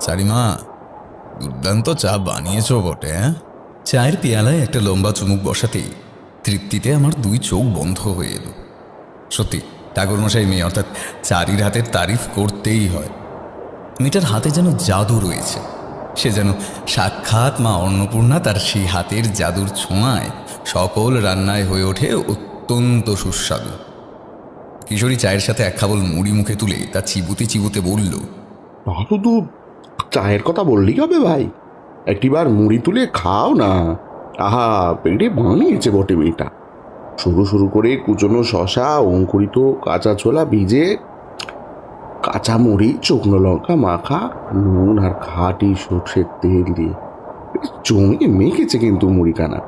চারিমা, দুর্দান্ত চা বানিয়েছ বটে। হ্যাঁ, চায়ের পেয়ালায় একটা লম্বা চুমুক বসাতেই তৃপ্তিতে আমার দুই চোখ বন্ধ হয়ে এলো। সত্যি ঠাকুরমশাই মেয়ে অর্থাৎ চারির হাতের তারিফ করতেই হয়। মেয়েটার হাতে যেন জাদু রয়েছে। সে যেন সাক্ষাৎ মা অন্নপূর্ণা, তার সেই হাতের জাদুর ছোঁয়ায় সকল রান্নায় হয়ে ওঠে অত্যন্ত সুস্বাদু। কিশোরী চায়ের সাথে এক খাবল মুড়ি মুখে তুলে তা চিবুতে চিবুতে বলল, শুধু চায়ের কথা বললেই হবে ভাই, একটিবার মুড়ি তুলে খাও না। আহা, পেটে বানিয়েছে বটে মেয়েটা। শুরু শুরু করে কুচনো শশা, অঙ্কুরিত কাঁচা ছোলা ভিজে, কাঁচা মুড়ি, শুকনো লঙ্কা মাখা, নুন আর খাঁটি সর্ষের তেল দিয়ে জমিয়ে মেখেছে কিন্তু মুড়িখানা।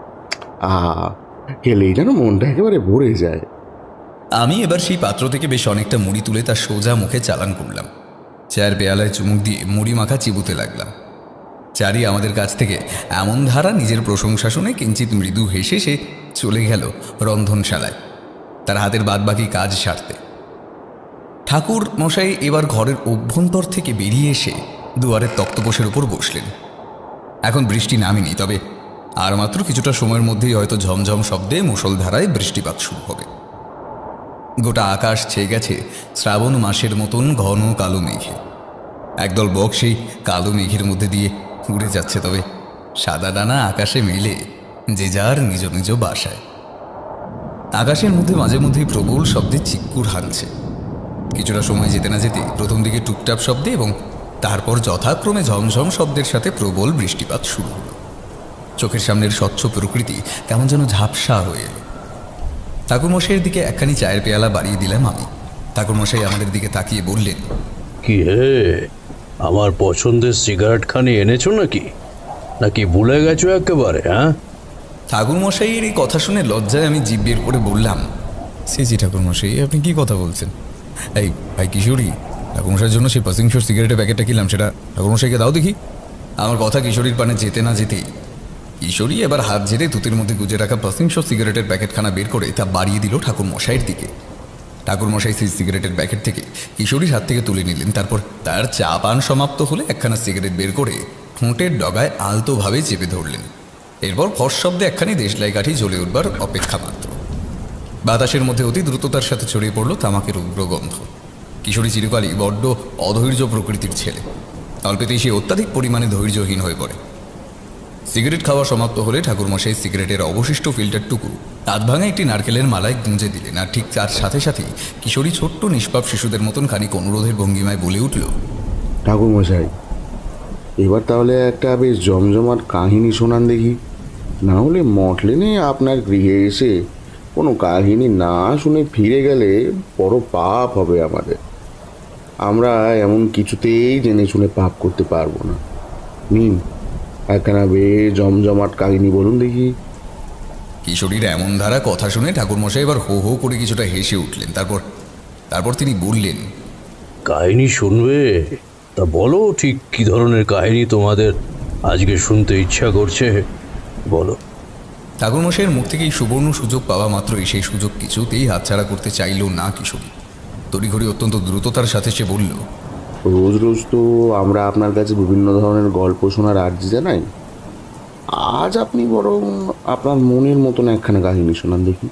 আহা, খেলেই যেন মনটা একেবারে ভরে যায়। আমি এবার সেই পাত্র থেকে বেশ অনেকটা মুড়ি তুলে তার সোজা মুখে চালান করলাম। চায়ের পেয়ালায় চুমুক দিয়ে মুড়ি মাখা চিবুতে লাগলাম। চারি আমাদের কাছ থেকে এমন ধারা নিজের প্রশংসা শুনে কিঞ্চিত মৃদু হেসে সে চলে গেল রন্ধনশালায় তার হাতের বাদবাকি কাজ সারতে। ঠাকুর মশাই এবার ঘরের অভ্যন্তর থেকে বেরিয়ে এসে দুয়ারের তক্তপোষের উপর বসলেন। এখন বৃষ্টি নামেনি, তবে আর মাত্র কিছুটা সময়ের মধ্যেই হয়তো ঝমঝম শব্দে মুষলধারায় বৃষ্টিপাত শুরু হবে। গোটা আকাশ ছেয়ে গেছে শ্রাবণ মাসের মতন ঘন কালো মেঘে। একদল বক সেই কালো মেঘের মধ্যে দিয়ে উড়ে যাচ্ছে, তবে সাদা ডানা আকাশে মেলে যে যার নিজ নিজ বাসায়। আকাশের মধ্যে মাঝে মধ্যেই প্রবল শব্দে চিক্কুর হানছে। কিছুটা সময় যেতে না যেতে প্রথম দিকে টুকটাপ শব্দে এবং তারপর যথাক্রমে ঝমঝম শব্দের সাথে প্রবল বৃষ্টিপাত শুরু হলো। চোখের সামনের স্বচ্ছ প্রকৃতি কেমন যেন ঝাপসা হয়ে এলো। ঠাকুরমশাইয়ের দিকে একখানি চায়ের পেয়ালা বাড়িয়ে দিলাম আমি। ঠাকুরমশাই আমাদের দিকে তাকিয়ে বললেন, কি হে, আমার পছন্দের সিগারেট খানি এনেছো নাকি ভুলে গেছো একেবারে? হ্যাঁ, ঠাকুরমশাইয়ের এই কথা শুনে লজ্জায় আমি জিভ বের করে বললাম, জি ঠাকুরমশাই, আপনি কি কথা বলছেন? এই ভাই কিশোরী, ঠাকুরমশাইয়ের জন্য সেই পাসিংশোর সিগারেটের প্যাকেটটা কিনলাম, সেটা ঠাকুরমশাইকে দাও দেখি। আমার কথা কিশোরীর পানে যেতে না যেতেই কিশোরী এবার হাত ঝেড়ে তুতির মধ্যে গুজে রাখা পাসিংশোর সিগারেটের প্যাকেটখানা বের করে তা বাড়িয়ে দিল ঠাকুরমশাইয়ের দিকে। ঠাকুরমশাই সেই সিগারেটের প্যাকেট থেকে কিশোরীর হাত থেকে তুলে নিলেন। তারপর তার চা পান সমাপ্ত হলে একখানা সিগারেট বের করে ঠোঁটের ডগায় আলতোভাবে চেপে ধরলেন। এরপর ফস শব্দে একখানি দেশলাই কাঠি জ্বলে উঠবার অপেক্ষা মাত্র। বাতাসের মধ্যে অতি দ্রুততার সাথে ছড়িয়ে পড়ল তামাকের উগ্র গন্ধ। কিশোরী চিরকালই বড্ড অধৈর্য প্রকৃতির ছেলে। অল্পেতেই সে অত্যাধিক পরিমাণে ধৈর্যহীন হয়ে পড়ে। সিগারেট খাওয়া সমাপ্ত হলে ঠাকুরমশাই সিগারেটের অবশিষ্ট ফিল্টারটুকু দাঁত ভাঙা একটি নারকেলের মালায় গুঁজে দিলেন। আর ঠিক তার সাথে সাথেই কিশোরী ছোট্ট নিষ্পাপ শিশুদের মতন খানিক অনুরোধের ভঙ্গিমায় বলে উঠল, ঠাকুরমশাই, এবার তাহলে একটা বেশ জমজমাট কাহিনী শোনান দেখি। না হলে মটলেনে আপনার গৃহে এসে কোনো কাহিনী না শুনে ফিরে গেলে বড় পাপ হবে আমাদের। আমরা এমন কিছুতেই জেনে শুনে পাপ করতে পারবো না। নিন, একখানা বেশ জমজমাট কাহিনী বলুন দেখি। কিশোরীর এমন ধারা কথা শুনে ঠাকুরমশাই এবার হো হো করে কিছুটা হেসে উঠলেন। তারপর তিনি বললেন, কাহিনী শুনবে? তা বলো, ঠিক কি ধরনের কাহিনী তোমাদের আজকে শুনতে ইচ্ছা করছে, বলো। ঠাকুরমশাইয়ের মুখ থেকে এই সুবর্ণ সুযোগ পাওয়া মাত্রই সেই সুযোগ কিছুতেই হাতছাড়া করতে চাইল না কিশোরী। তড়িঘড়ি অত্যন্ত দ্রুততার সাথে সে বলল, রোজ রোজ তো আমরা আপনার কাছে বিভিন্ন ধরনের গল্প শোনার আর্জি জানাই। আজ আপনি বরং আপনার মনের মতন একখানা কাহিনী শোনান দেখি।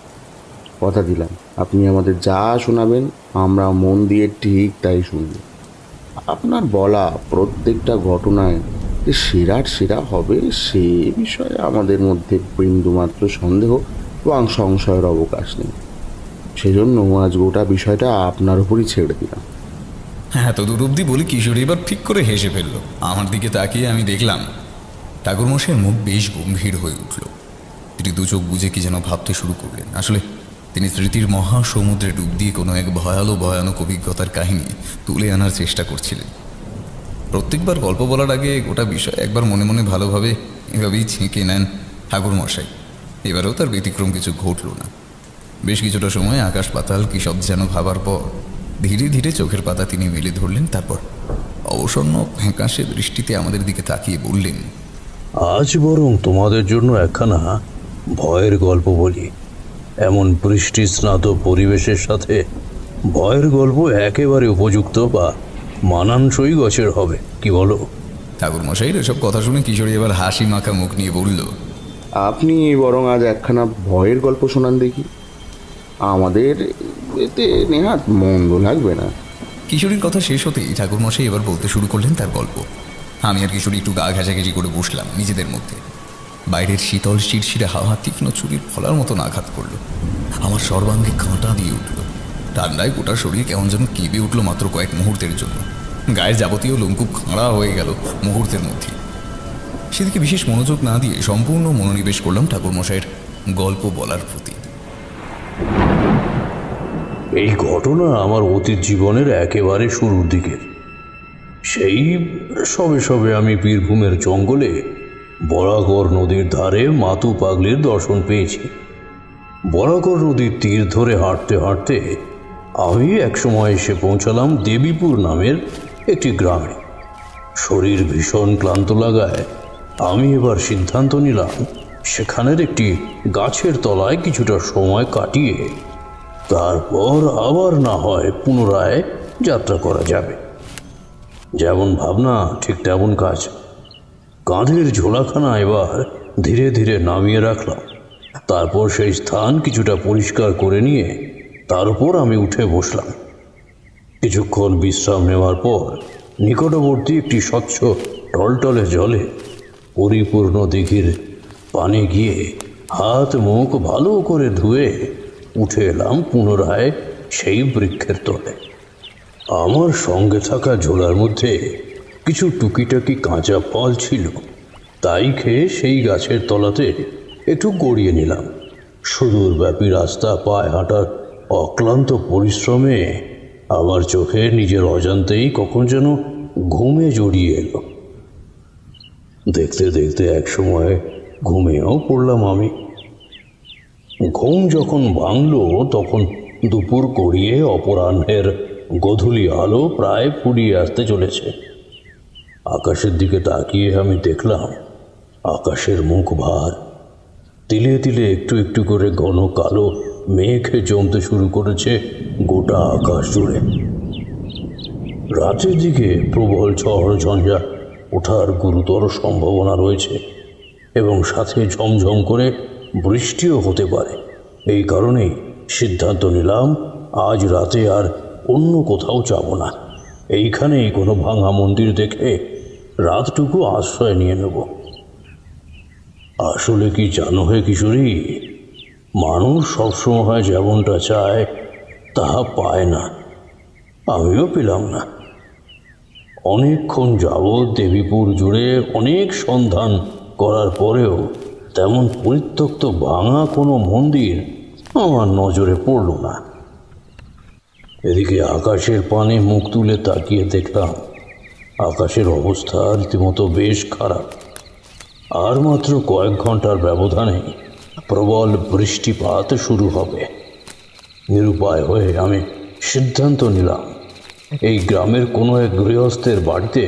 কথা দিলাম, আপনি আমাদের যা শোনাবেন আমরা মন দিয়ে ঠিক তাই শুনব। আপনার বলা প্রত্যেকটা ঘটনায় যে সেরার সেরা হবে সে বিষয়ে আমাদের মধ্যে বিন্দুমাত্র সন্দেহ এবং সংশয়ের অবকাশ নেই। সেজন্য আজ গোটা বিষয়টা আপনার উপরই ছেড়ে দিলাম। হ্যাঁ, তো দূর অব্দি বলি কিশোরী এবার ঠিক করে হেসে ফেলল। আমার দিকে তাকিয়ে আমি দেখলাম ঠাকুরমশাইয়ের মুখ বেশ গম্ভীর হয়ে উঠল। তিনি দু চোখ বুঝে কি যেন ভাবতে শুরু করলেন। আসলে তিনি স্মৃতির মহাসমুদ্রে ডুব দিয়ে কোনো এক ভয়ানক অভিজ্ঞতার কাহিনী তুলে আনার চেষ্টা করছিলেন। প্রত্যেকবার গল্প বলার আগে গোটা বিষয় একবার মনে মনে ভালোভাবে এভাবেই ছেঁকে নেন ঠাকুরমশাই। এবারেও তার ব্যতিক্রম কিছু ঘটল না। বেশ কিছুটা সময় আকাশ পাতাল কী সব যেন ভাবার পর ধীরে ধীরে চোখের পাতা তিনি মেলে ধরলেন। তারপর অবসন্ন ফ্যাঁকাশে দৃষ্টিতে আমাদের দিকে তাকিয়ে বললেন, আজ বরং তোমাদের জন্য একখানা ভয়ের গল্প বলি। এমন বৃষ্টি স্নাত পরিবেশের সাথে ভয়ের গল্প একেবারে উপযুক্ত বা মানানসই গছের হবে, কি বলো? ঠাকুরমশাইয়ের এসব কথা শুনে কিশোরী এবার হাসি মাখা মুখ নিয়ে বলল, আপনি বরং আজ একখানা ভয়ের গল্প শোনান দেখি, আমাদের এতে নেহাত মন্দ লাগবে না। কিশোরীর কথা শেষ হতেই ঠাকুরমশাই এবার বলতে শুরু করলেন তার গল্প। আমি আর কিশোরী একটু গা ঘেঁষাঘেঁষি করে বসলাম নিজেদের মধ্যে। বাইরের শীতল শিরশিরে হাওয়া তীক্ষ্ণ ছুরির ফলার মতন আঘাত করল। আমার সর্বাঙ্গে কাঁটা দিয়ে উঠল। ঠান্ডায় গোটা শরীর কেমন যেন কেঁপে উঠল মাত্র কয়েক মুহূর্তের জন্য। গায়ের যাবতীয় লোমকূপ খাঁড়া হয়ে গেল মুহূর্তের মধ্যে। সেদিকে বিশেষ মনোযোগ না দিয়ে সম্পূর্ণ মনোনিবেশ করলাম ঠাকুরমশাইয়ের গল্প বলার প্রতি। এই ঘটনা আমার অতীত জীবনের একেবারে শুরুর দিকের। সেই সবে সবে আমি বীরভূমের জঙ্গলে বরাকর নদীর ধারে মাতু পাগলির দর্শন পেয়েছি। বরাকর নদীর তীর ধরে হাঁটতে হাঁটতে আমি একসময় এসে পৌঁছালাম দেবীপুর নামের একটি গ্রামে। শরীর ভীষণ ক্লান্ত লাগায় আমি এবার সিদ্ধান্ত নিলাম সেখানের একটি গাছের তলায় কিছুটা সময় কাটিয়ে তারপর আবার না হয় পুনরায় যাত্রা করা যাবে। যেমন ভাবনা ঠিক তেমন কাজ। কাঁধের ঝোলাখানা এবার ধীরে ধীরে নামিয়ে রাখলাম। তারপর সেই স্থান কিছুটা পরিষ্কার করে নিয়ে তার উপর আমি উঠে বসলাম। কিছুক্ষণ বিশ্রাম নেওয়ার পর নিকটবর্তী একটি স্বচ্ছ টলটলে জলে পরিপূর্ণ দিঘির পানে গিয়ে হাত মুখ ভালো করে ধুয়ে উঠে এলাম পুনরায় সেই বৃক্ষের তলে। আমার সঙ্গে থাকা ঝোলার মধ্যে কিছু টুকিটাকি কাঁচা ফল ছিল, তাই খেয়ে সেই গাছের তলাতে একটু গড়িয়ে নিলাম। সুদূরব্যাপী রাস্তা পায়ে হাঁটার অক্লান্ত পরিশ্রমে আমার চোখে নিজের অজান্তেই কখন যেন ঘুমে জড়িয়ে এলো। দেখতে দেখতে একসময় ঘুমিয়েও পড়লাম আমি। ঘুম যখন ভাঙল তখন দুপুর গড়িয়ে অপরাহ্নের গোধূলি আলো প্রায় ফুরিয়ে আসতে চলেছে। আকাশের দিকে তাকিয়ে আমি দেখলাম আকাশের মুখ ভার। তিলে তিলে একটু একটু করে ঘন কালো মেঘ জমতে শুরু করেছে গোটা আকাশ জুড়ে। রাতের দিকে প্রবল ঝড় ঝঞ্ঝা ওঠার গুরুতর সম্ভাবনা রয়েছে এবং সাথে ঝমঝম করে বৃষ্টিও হতে পারে। এই কারণেই সিদ্ধান্ত নিলাম আজ রাতে আর অন্য কোথাও যাব না। এইখানেই কোনো ভাঙা মন্দির দেখে রাতটুকু আশ্রয় নিয়ে নেব। আসলে কি জানো হে কিশোরী, মানুষ সবসময় যেমনটা চায় তাহা পায় না। আমিও পেলাম না। অনেকক্ষণ যাবৎ দেবীপুর জুড়ে অনেক সন্ধান করার পরেও তেমন পরিত্যক্ত ভাঙা কোনো মন্দির আমার নজরে পড়ল না। এদিকে আকাশের পানে মুখ তুলে তাকিয়ে দেখলাম আকাশের অবস্থা রীতিমতো বেশ খারাপ। আর মাত্র কয়েক ঘন্টার ব্যবধানে প্রবল বৃষ্টিপাত শুরু হবে। নিরুপায় হয়ে আমি সিদ্ধান্ত নিলাম এই গ্রামের কোনো এক গৃহস্থের বাড়িতে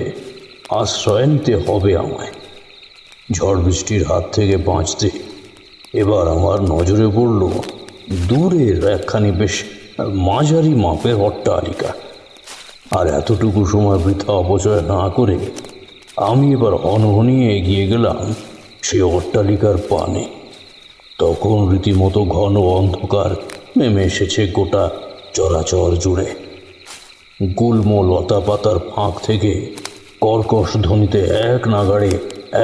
আশ্রয় নিতে হবে আমায়। ঝড় বৃষ্টির হাত থেকে বাঁচতে এবার আমার নজরে পড়ল দূরের একখানি বেশ মাঝারি মাপের অট্টালিকা। আর এতটুকু সময় বৃথা অপচয় না করে আমি এবার হনহনিয়ে এগিয়ে গেলাম সেই অট্টালিকার পানে। তখন রীতিমতো ঘন অন্ধকার নেমে এসেছে গোটা চরাচর জুড়ে। গুল্ম লতা পাতার ফাঁক থেকে কর্কশ ধ্বনিতে এক নাগাড়ে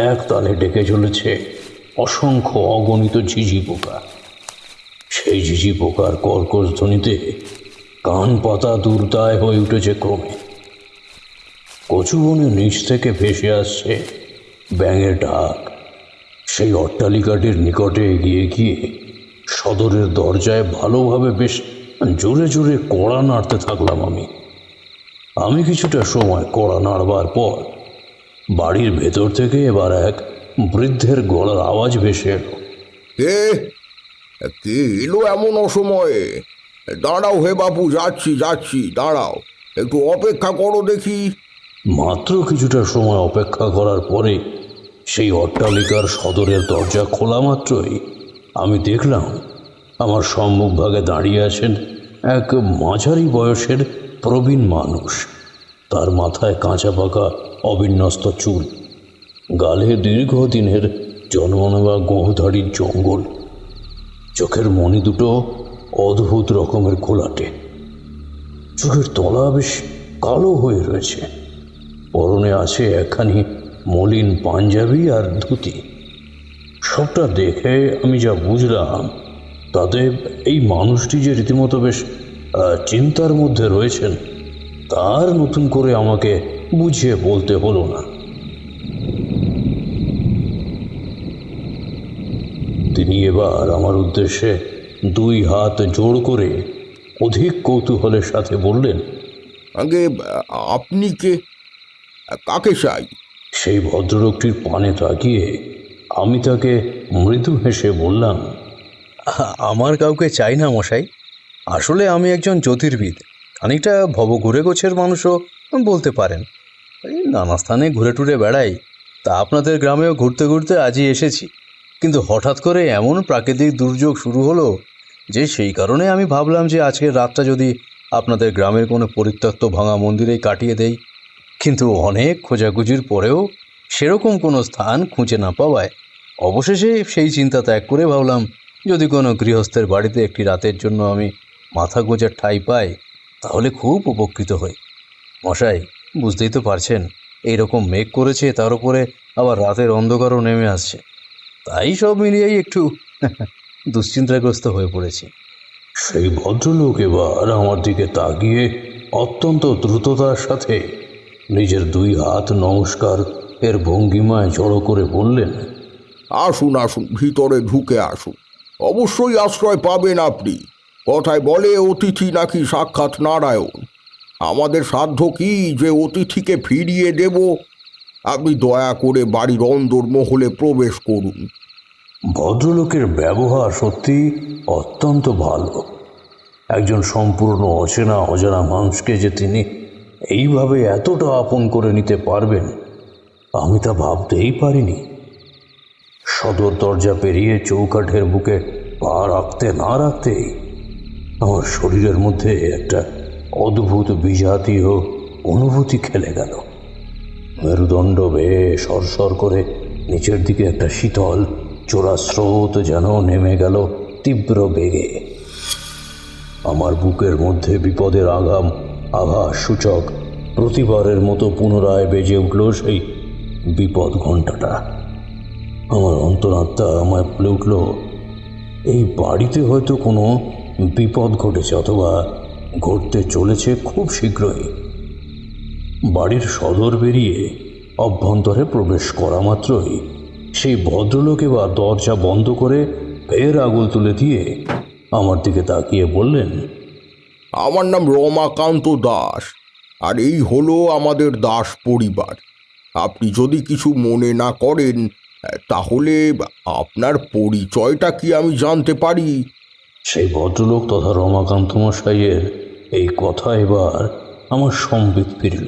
এক তালে ডেকে চলেছে অসংখ্য অগণিত ঝিঝি পোকা। সেই ঝিঝি পোকার কর্কশ ধ্বনিতে কান পাতা দুর্দায় হয়ে উঠেছে ক্রমে। কচুবনের নিচ থেকে ভেসে আসছে ব্যাঙের ডাক। সেই অট্টালিকাটির নিকটে এগিয়ে গিয়ে সদরের দরজায় ভালোভাবে বেশ জোরে জোরে কড়া নাড়তে থাকলাম আমি কিছুটা সময় কড়া নাড়বার পর বাড়ির ভেতর থেকে এবার এক বৃদ্ধের গলার আওয়াজ ভেসে এলো। কে এলো এমন অসময়ে? দাঁড়াও হে বাবু, যাচ্ছি যাচ্ছি, দাঁড়াও, একটু অপেক্ষা করো দেখি। মাত্র কিছুটা সময় অপেক্ষা করার পরে সেই অট্টালিকার সদরের দরজা খোলা মাত্রই আমি দেখলাম আমার সম্মুখভাগে দাঁড়িয়ে আছেন এক মাঝারি বয়সের প্রবীণ মানুষ। তার মাথায় কাঁচা পাকা অবিন্যস্ত চুল, গালে দীর্ঘদিনের জন্ম নেওয়া গোঁধারির জঙ্গল, চোখের মণি দুটো অদ্ভুত রকমের ঘোলাটে, চোখের তলা বেশ কালো হয়ে রয়েছে, পরনে আছে একখানি মলিন পাঞ্জাবি আর ধুতি। সবটা দেখে আমি যা বুঝলাম তাতে এই মানুষটি যে রীতিমতো বেশ চিন্তার মধ্যে রয়েছেন তার নতুন করে আমাকে বুঝিয়ে বলতে হলো না। তিনি এবার আমার উদ্দেশ্যে দুই হাত জোড় করে অধিক কৌতূহলের সাথে বললেন, আগে আপনি কে? কাকে চাই? সেই ভদ্রলোকটির পানে তাকিয়ে আমি তাকে মৃদু হেসে বললাম, আমার কাউকে চাই না মশাই। আসলে আমি একজন জ্যোতির্বিদ, খানিকটা ভবঘুরে গোছের মানুষও বলতে পারেন। এই নানা স্থানে ঘুরে টুরে বেড়াই, তা আপনাদের গ্রামেও ঘুরতে ঘুরতে আজই এসেছি। কিন্তু হঠাৎ করে এমন প্রাকৃতিক দুর্যোগ শুরু হলো যে সেই কারণে আমি ভাবলাম যে আজকের রাতটা যদি আপনাদের গ্রামের কোনো পরিত্যক্ত ভাঙা মন্দিরেই কাটিয়ে দেই। কিন্তু অনেক খোঁজাখুঁজির পরেও সেরকম কোনো স্থান খুঁজে না পাওয়ায় অবশেষে সেই চিন্তা ত্যাগ করে ভাবলাম যদি কোনো গৃহস্থের বাড়িতে একটি রাতের জন্য আমি মাথা গোঁজার ঠাঁই পাই তাহলে খুব উপকৃত হই। মশাই, বুঝতেই তো পারছেন, এইরকম মেঘ করেছে, তার উপরে আবার রাতের অন্ধকারও নেমে আসছে, তাই সব মিলিয়েই একটু দুশ্চিন্তাগ্রস্ত হয়ে পড়েছি। সেই ভদ্রলোক এবার আমার দিকে তাকিয়ে অত্যন্ত দ্রুততার সাথে নিজের দুই হাত নমস্কার এর ভঙ্গিমায় জড়ো করে বললেন, আসুন আসুন, ভিতরে ঢুকে আসুন। অবশ্যই আশ্রয় পাবেন আপনি। কথায় বলে অতিথি নাকি সাক্ষাৎ নারায়ণ। আমাদের সাধ্য কি যে অতিথিকে ফিরিয়ে দেব? আপনি দয়া করে বাড়ির অন্দরমহলে প্রবেশ করুন। ভদ্রলোকের ব্যবহার সত্যি অত্যন্ত ভালো। একজন সম্পূর্ণ অচেনা অজানা মানুষকে যে তিনি এইভাবে এতটা আপন করে নিতে পারবেন আমি তা ভাবতেই পারিনি। সদর দরজা পেরিয়ে চৌকাঠের বুকে পা রাখতে না রাখতেই আমার শরীরের মধ্যে একটা অদ্ভুত বিজাতীয় অনুভূতি খেলে গেল। মেরুদণ্ড বেয়ে সরসর করে নিচের দিকে একটা শীতল চোরা স্রোত যেন নেমে গেল তীব্র বেগে। আমার বুকের মধ্যে বিপদের আগাম আভাস সূচক প্রতিবারের মতো পুনরায় বেজে উঠল সেই বিপদ ঘণ্টাটা। আমার অন্তরাত্মা আমায় বলে উঠল, এই বাড়িতে হয়তো কোনো বিপদ ঘটেছে অথবা ঘটতে চলেছে খুব শীঘ্রই। বাড়ির সদর বেরিয়ে অভ্যন্তরে প্রবেশ করা মাত্রই সেই ভদ্রলোক এবার দরজা বন্ধ করে ফের আগুল তুলে দিয়ে আমার দিকে তাকিয়ে বললেন, আমার নাম রমাকান্ত দাস, আর এই হলো আমাদের দাস পরিবার। আপনি যদি কিছু মনে না করেন তাহলে আপনার পরিচয়টা কি আমি জানতে পারি? সেই ভদ্রলোক তথা রমাকান্ত মশাইয়ের এই কথা এবার আমার সম্বিত ফিরল।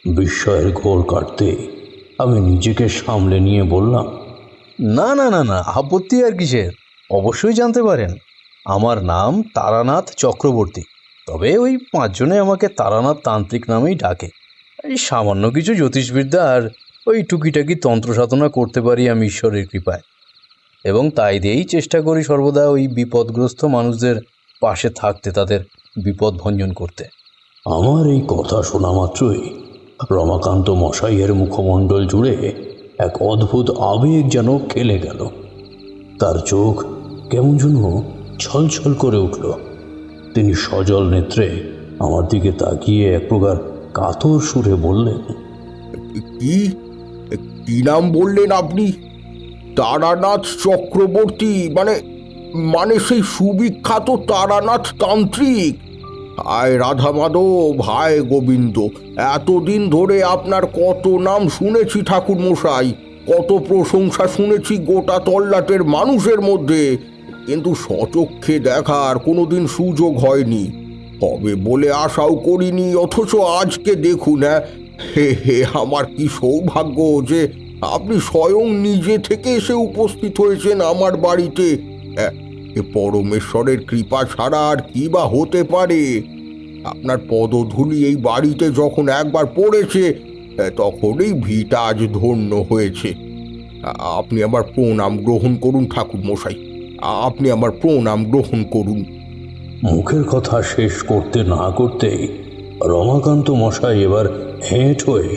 বিস্ময়ের ঘোর কাটতে আমি নিজেকে সামলে নিয়ে বললাম, না না না না, আপত্তি আর কিসের, অবশ্যই জানতে পারেন। আমার নাম তারানাথ চক্রবর্তী, তবে ওই পাঁচজনে আমাকে তারানাথ তান্ত্রিক নামেই ডাকে। এই সামান্য কিছু জ্যোতিষবিদ্যা আর ওই টুকিটাকি তন্ত্র সাধনা করতে পারি আমি ঈশ্বরের কৃপায়, এবং তাই দিয়েই চেষ্টা করি সর্বদা ওই বিপদগ্রস্ত মানুষদের পাশে থাকতে, তাদের বিপদ ভঞ্জন করতে। আমার এই কথা শোনা মাত্রই রমাকান্ত মশাইয়ের মুখমণ্ডল জুড়ে এক অদ্ভুত আবেগ যেন খেলে গেল। তার চোখ কেমন যেন ছলছল করে উঠল। তিনি সজল নেত্রে আমার দিকে তাকিয়ে এক প্রকার কাতর সুরে বললেন, কি কি নাম বললেন আপনি? তারানাথ চক্রবর্তী? মানে মানে সেই সুবিখ্যাত তারানাথ তান্ত্রিক? হায় রাধা মাধব, হায় গোবিন্দ, এতদিন ধরে আপনার কত নাম শুনেছি ঠাকুর মশাই, কত প্রশংসা শুনেছি গোটা তল্লাটের মানুষের মধ্যে, কিন্তু সচক্ষে দেখার কোনোদিন সুযোগ হয়নি, হবে বলে আশাও করিনি। অথচ আজকে দেখুন, হে হে, আমার কি সৌভাগ্য যে আপনি স্বয়ং নিজে থেকে এসে উপস্থিত হয়েছেন আমার বাড়িতে। এ পরমেশ্বরের কৃপা ছাড়া আর কি বা হতে পারে? আপনার পদধূলি এই বাড়িতে যখন একবার পড়েছে তখনই ভিটা আজ ধন্য হয়েছে। আপনি আমার প্রণাম গ্রহণ করুন ঠাকুর মশাই, আপনি আমার প্রণাম গ্রহণ করুন। মুখের কথা শেষ করতে না করতেই রমাকান্ত মশাই এবার হেঁট হয়ে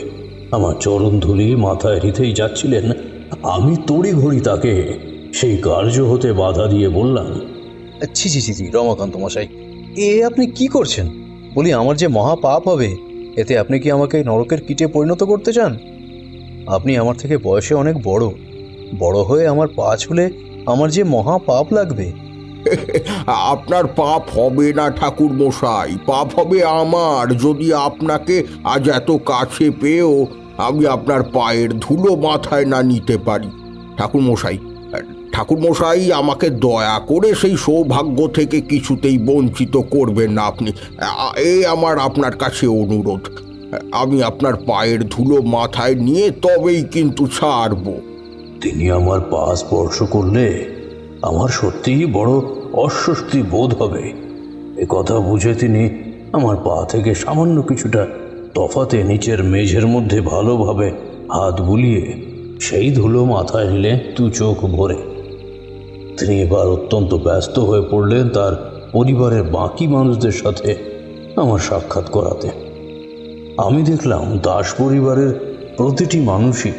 আমার চরণধুলি মাথায় রিতেই যাচ্ছিলেন। আমি তড়িঘড়ি তাকে সেই কার্য হতে বাধা দিয়ে বললাম, ছি ছি ছি ছি রমাকান্ত মশাই, এ আপনি কি করছেন? বলি, আমার যে মহা পাপ হবে, এতে আপনি কি আমাকে নরকের কীটে পরিণত করতে চান? আপনি আমার থেকে বয়সে অনেক বড়, বড় হয়ে আমার পা ছুলে আমার যে মহা পাপ লাগবে। আপনার পাপ হবে না ঠাকুর মশাই, পাপ হবে আমার, যদি আপনাকে আজ এত কাছে পেয়েও আমি আপনার পায়ের ধুলো মাথায় না নিতে পারি। ঠাকুর মশাই আমাকে দয়া করে সেই সৌভাগ্য থেকে কিছুতেই বঞ্চিত করবেন না আপনি। এই আমার আপনার কাছে অনুরোধ, আমি আপনার পায়ের ধুলো মাথায় নিয়ে তবেই কিন্তু ছাড়ব। তিনি আমার পা স্পর্শ করলে আমার সত্যিই বড় অস্বস্তি বোধ হবে। এ কথা বুঝে তিনি আমার পা থেকে সামান্য কিছুটা তফাতে নিচের মেঝের মধ্যে ভালোভাবে হাত বুলিয়ে সেই ধুলো মাথায় নিলেন দু চোখ ভরে। তিনি এবার অত্যন্ত ব্যস্ত হয়ে পড়লেন তার পরিবারের বাকি মানুষদের সাথে আমার সাক্ষাৎ করাতে। আমি দেখলাম দাস পরিবারের প্রতিটি মানুষই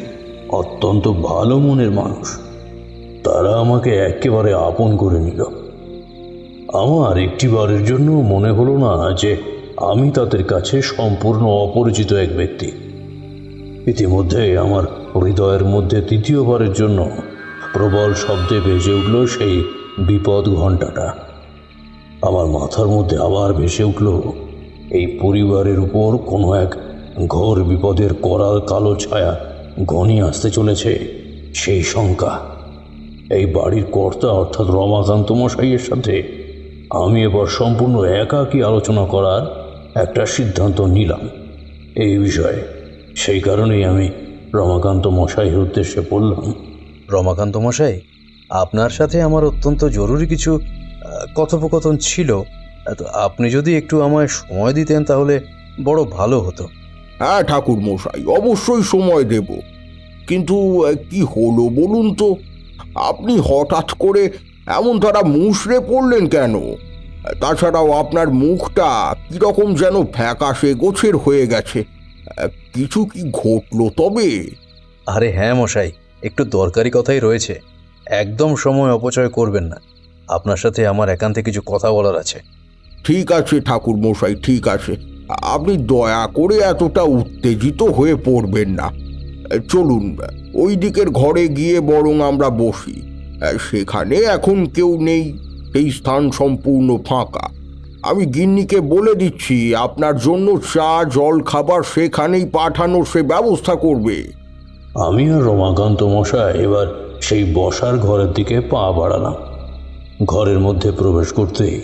অত্যন্ত ভালো মনের মানুষ। তারা আমাকে একেবারে আপন করে নিল। আমার একটিবারের জন্য মনে হলো না যে আমি তাদের কাছে সম্পূর্ণ অপরিচিত এক ব্যক্তি। ইতিমধ্যে আমার হৃদয়ের মধ্যে তৃতীয়বারের জন্য প্রবল শব্দে বেজে উঠল সেই বিপদ ঘণ্টাটা। আমার মাথার মধ্যে আবার ভেসে উঠল এই পরিবারের উপর কোনো এক ঘোর বিপদের করাল কালো ছায়া ঘনিয়ে আসতে চলেছে সেই শঙ্কা। এই বাড়ির কর্তা অর্থাৎ রমাকান্ত মশাইয়ের সাথে আমি এবার সম্পূর্ণ একাকী আলোচনা করার একটা সিদ্ধান্ত নিলাম এই বিষয়ে। সেই কারণেই আমি রমাকান্ত মশাইয়ের উদ্দেশ্যে বললাম, রমাকান্ত মশাই, আপনার সাথে আমার অত্যন্ত জরুরি কিছু কথোপকথন ছিল। তো আপনি যদি একটু আমায় সময় দিতেন তাহলে বড় ভালো হতো। হ্যাঁ ঠাকুর মশাই, অবশ্যই সময় দেব, কিন্তু কি হলো বলুন তো? আপনি হঠাৎ করে এমন তারা মুষড়ে পড়লেন কেন? তাছাড়াও আপনার মুখটা কিরকম যেন ফ্যাকাশে গোছের হয়ে গেছে। কিছু কি ঘটলো তবে? আরে হ্যাঁ মশাই, একটু দরকারি কথাই রয়েছে। একদম সময় অপচয় করবেন না, আপনার সাথে আমার একান্তে কিছু কথা বলার আছে। ঠিক আছে ঠাকুর মশাই, ঠিক আছে, আপনি দয়া করে এতটা উত্তেজিত হয়ে পড়বেন না। চলুন ওই দিকের ঘরে গিয়ে বরং আমরা বসি। সেখানে এখন কেউ নেই, এই স্থান সম্পূর্ণ ফাঁকা। আমি গিন্নিকে বলে দিচ্ছি আপনার জন্য চা জল খাবার সেখানেই পাঠানোর সে ব্যবস্থা করবে। আমি আর রমাকান্ত মশাই এবার সেই বসার ঘরের দিকে পা বাড়ালাম। ঘরের মধ্যে প্রবেশ করতেই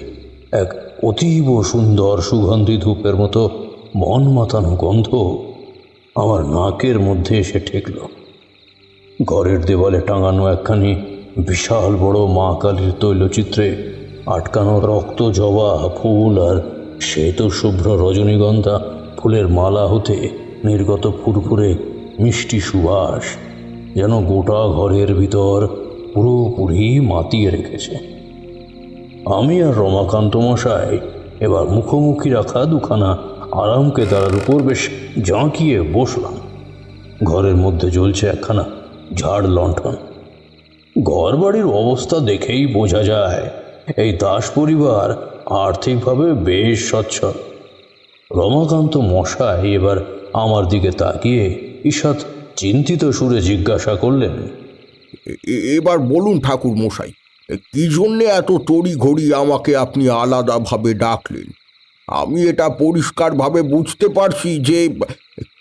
এক অতীব সুন্দর সুগন্ধি ধূপের মতো মন মাতানো গন্ধ আমার নাকের মধ্যে এসে ঠেকল। ঘরের দেওয়ালে টাঙানো একখানি বিশাল বড় মা কালীর তৈলচিত্রে আটকানো রক্ত জবা ফুল আর শ্বেত শুভ্র রজনীগন্ধা ফুলের মালা হতে নির্গত ফুরফুরে মিষ্টি সুবাস যেন গোটা ঘরের ভিতর পুরোপুরি মাতিয়ে রেখেছে। আমি আর রমাকান্ত মশাই এবার মুখোমুখি রাখা দুখানা আরাম কেদারার উপর বেশ জাঁকিয়ে বসলাম। ঘরের মধ্যে জ্বলছে একখানা ঝাড় লণ্ঠন। ঘর বাড়ির অবস্থা দেখেই বোঝা যায় এই দাস পরিবার আর্থিকভাবে বেশ সচ্ছল। রমাকান্ত মশাই এবার আমার দিকে তাকিয়ে ঈষৎ চিন্তিত সুরে জিজ্ঞাসা করলেন, এবার বলুন ঠাকুর মশাই, কি জন্যে এত তড়িঘড়ি আমাকে আপনি আলাদাভাবে ডাকলেন? আমি এটা পরিষ্কারভাবে বুঝতে পারছি যে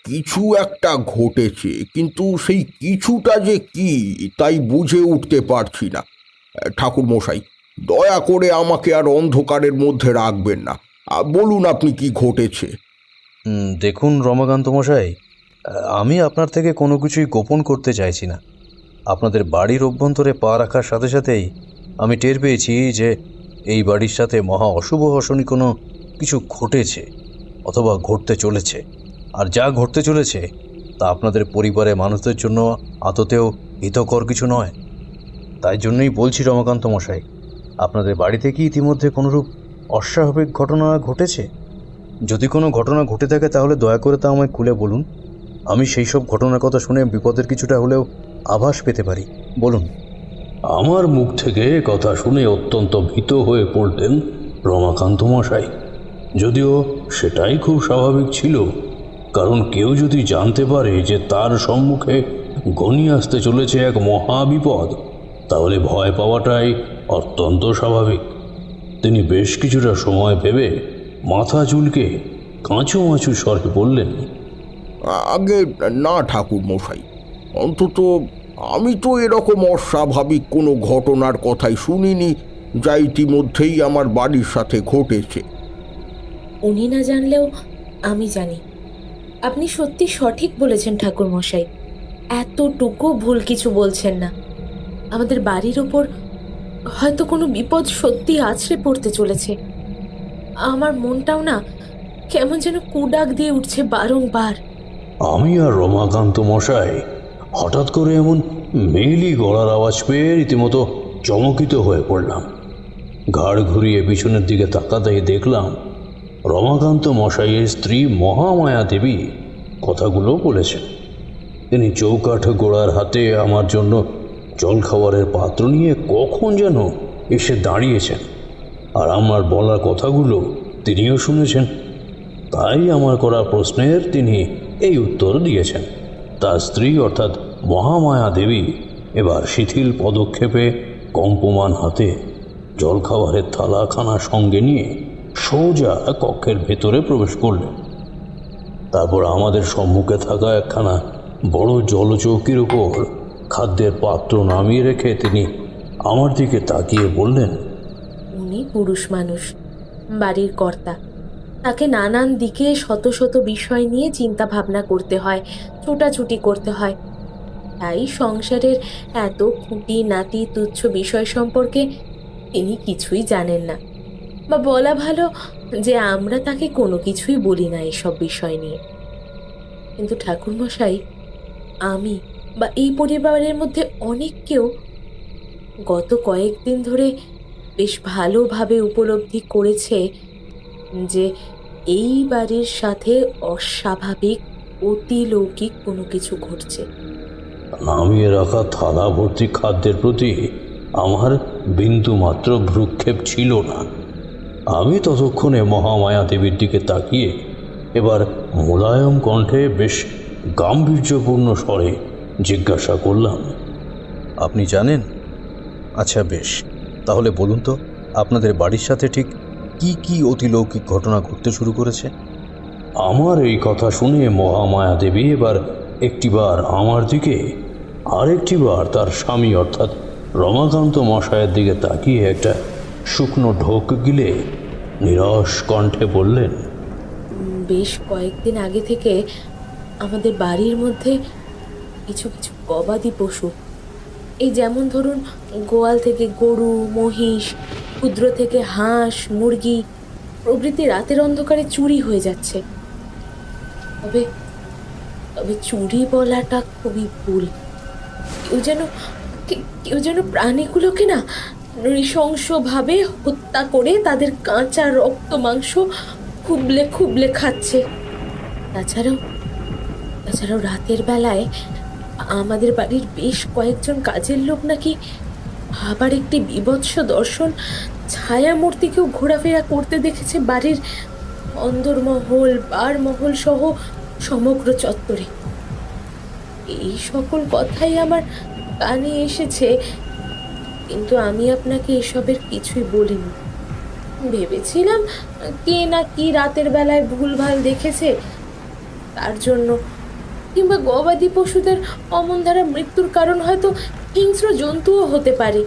কিছু একটা ঘটেছে, কিন্তু সেই কিছুটা যে কি তাই বুঝে উঠতে পারছি না। ঠাকুর মশাই, দয়া করে আমাকে আর অন্ধকারের মধ্যে রাখবেন না, বলুন আপনি কি ঘটেছে। দেখুন রমাকান্ত মশাই, আমি আপনার থেকে কোনো কিছুই গোপন করতে চাইছি না। আপনাদের বাড়ির অভ্যন্তরে পা রাখার সাথে সাথেই আমি টের পেয়েছি যে এই বাড়ির সাথে মহা অশুভ হসনি কোনো কিছু ঘটেছে অথবা ঘটতে চলেছে। আর যা ঘটতে চলেছে তা আপনাদের পরিবারের মানুষদের জন্য আদতেও হিতকর কিছু নয়। তাই জন্যই বলছি রমাকান্ত মশাই, আপনাদের বাড়িতে কি ইতিমধ্যে কোনোরূপ অস্বাভাবিক ঘটনা ঘটেছে? যদি কোনো ঘটনা ঘটে থাকে তাহলে দয়া করে তা আমায় খুলে বলুন। আমি সেই সব ঘটনার কথা শুনে বিপদের কিছুটা হলেও আভাস পেতে পারি। বলুন। আমার মুখ থেকে কথা শুনে অত্যন্ত ভীত হয়ে পড়লেন রমাকান্ত মশাই। যদিও সেটাই খুব স্বাভাবিক ছিল, কারণ কেউ যদি জানতে পারে যে তার সম্মুখে ঘনিয়ে আসতে চলেছে এক মহাবিপদ, তাহলে ভয় পাওয়াটাই অত্যন্ত স্বাভাবিক। তিনি বেশ কিছুটা সময় ভেবে মাথা চুলকে কাঁচুমাচু স্বরে বললেন, আগে না ঠাকুর মশাই, অন্তত আমি তো এরকম অস্বাভাবিক কোনো ঘটনার কথাই শুনিনি যা ইতিমধ্যেই আমার বাড়ির সাথে ঘটেছে। উনি না জানলেও আমি জানি। আপনি সত্যি সঠিক বলেছেন ঠাকুর মশাই, এতটুকু ভুল কিছু বলছেন না। আমাদের বাড়ির ওপর হয়তো কোনো বিপদ সত্যি আছড়ে পড়তে চলেছে। আমার মনটাও না কেমন যেন কুডাক দিয়ে উঠছে বারংবার। আমি আর রমাকান্ত মশাই হঠাৎ করে এমন মেইলি গলার আওয়াজ পেয়ে রীতিমতো চমকিত হয়ে পড়লাম। ঘাড় ঘুরিয়ে পিছনের দিকে তাকাতেই দেখলাম রমাকান্ত মশাইয়ের স্ত্রী মহামায়া দেবী কথাগুলো বলেছেন। তিনি চৌকাঠ গোড়ার হাতে আমার জন্য জলখাবারের পাত্র নিয়ে কখন যেন এসে দাঁড়িয়েছেন, আর আমার বলা কথাগুলো তিনিও শুনেছেন। তাই আমার করা প্রশ্নের তিনি এই উত্তর দিয়েছেন। তার স্ত্রী অর্থাৎ মহামায়া দেবী এবার শিথিল পদক্ষেপে কম্পমান হাতে জলখাবারের থালাখানা সঙ্গে নিয়ে সোজা কক্ষের ভেতরে প্রবেশ করলেন। তারপর আমাদের সম্মুখে থাকা একখানা বড় জলচৌকির উপর খাদ্যের পাত্র নামিয়ে রেখে তিনি আমার দিকে তাকিয়ে বললেন, উনি পুরুষ মানুষ, বাড়ির কর্তা। তাকে নানান দিকে শত শত বিষয় নিয়ে চিন্তা ভাবনা করতে হয়, ছোটাছুটি করতে হয়। তাই সংসারের এত খুঁটি নাটি তুচ্ছ বিষয় সম্পর্কে তিনি কিছুই জানেন না, বা বলা ভালো যে আমরা তাকে কোনো কিছুই বলি না এসব বিষয় নিয়ে। কিন্তু ঠাকুরমশাই, আমি বা এই পরিবারের মধ্যে অনেককেও গত কয়েকদিন ধরে বেশ ভালোভাবে উপলব্ধি করেছে যে এই বাড়ির সাথে অস্বাভাবিক অতিলৌকিক কোনো কিছু ঘটছে। নামিয়ে রাখা থালা ভর্তি খাদ্যের প্রতি আমার বিন্দু মাত্র ভ্রুক্ষেপ ছিল না। আমি ততক্ষণে মহামায়া দেবীর দিকে তাকিয়ে এবার মোলায়ম কণ্ঠে বেশ গাম্ভীর্যপূর্ণ স্বরে জিজ্ঞাসা করলাম, আপনি জানেন? আচ্ছা বেশ, তাহলে বলুন তো আপনাদের বাড়ির সাথে ঠিক কি কি অতিলৌকিক ঘটনা ঘটতে শুরু করেছে? আমার এই কথা শুনে মহামায়া দেবী এবার একটিবার আমার দিকে আর একটিবার তার স্বামী অর্থাৎ রমাকান্ত মশায়ের দিকে তাকিয়ে একটা শুকনো ঢোক গিলে নিরস কণ্ঠে বললেন, বেশ কয়েকদিন আগে থেকে আমাদের বাড়ির মধ্যে কিছু কিছু গবাদি পশু, এই যেমন ধরুন গোয়াল থেকে গরু, মহিষ, ক্ষুদ্র থেকে হাঁস, মুরগি প্রভৃতি রাতের অন্ধকারে চুরি হয়ে যাচ্ছে। তবে তবে চুরি বলাটা খুবই ভুল। কেউ যেন প্রাণীগুলোকে না নৃশংসভাবে হত্যা করে তাদের কাঁচা রক্ত মাংস খুবলে খুবলে খাচ্ছে। তাছাড়াও রাতের বেলায় আমাদের বাড়ির বেশ কয়েকজন কাজের লোক নাকি আবার একটি বীভৎস দর্শন ছায়ামূর্তিকেও ঘোরাফেরা করতে দেখেছে বাড়ির অন্দরমহল, বারমহল সহ সমগ্র চত্বরে। এই সকল কথাই আমার কানে এসেছে, কিন্তু আমি আপনাকে এসবের কিছুই বলিনি। ভেবেছিলাম কে না কি রাতের বেলায় ভুলভাল দেখেছে তার জন্য, কিংবা গবাদি পশুদের অমন ধারা মৃত্যুর কারণ হয়তো হিংস্র জন্তুও হতে পারে।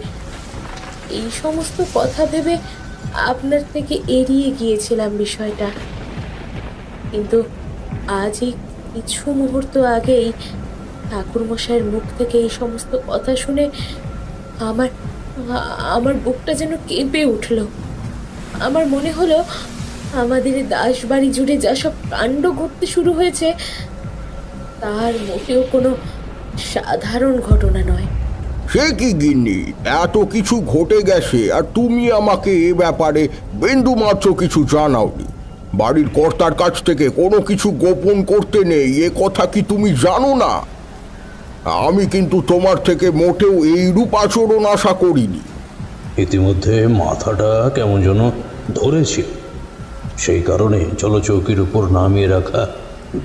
এই সমস্ত কথা ভেবে আপনার থেকে এড়িয়ে গিয়েছিলাম বিষয়টা। কিন্তু আজ এই কিছু মুহূর্ত আগেই ঠাকুরমশাইয়ের মুখ থেকে এই সমস্ত কথা শুনে আমার বুকটা যেন কেঁপে উঠল। আমার মনে হলো আমাদের দাস বাড়ি জুড়ে যা সব কাণ্ড ঘটতে শুরু হয়েছে তার মোটেও কোনো সাধারণ ঘটনা নয়। সে কি গিন্নি, এত কিছু ঘটে গেছে আর তুমি আমাকে এ ব্যাপারে বিন্দু মাত্র কিছু জানাওনি। বাড়ির কর্তার কাছ থেকে কোনো কিছু গোপন করতে নেই, এ কথা কি তুমি জানো না? আমি কিন্তু তোমার থেকে মোটেও এইরূপ আচরণ আশা করিনি। ইতিমধ্যে মাথাটা কেমন যেন ধরেছিল, সেই কারণে জলচৌকির উপর নামিয়ে রাখা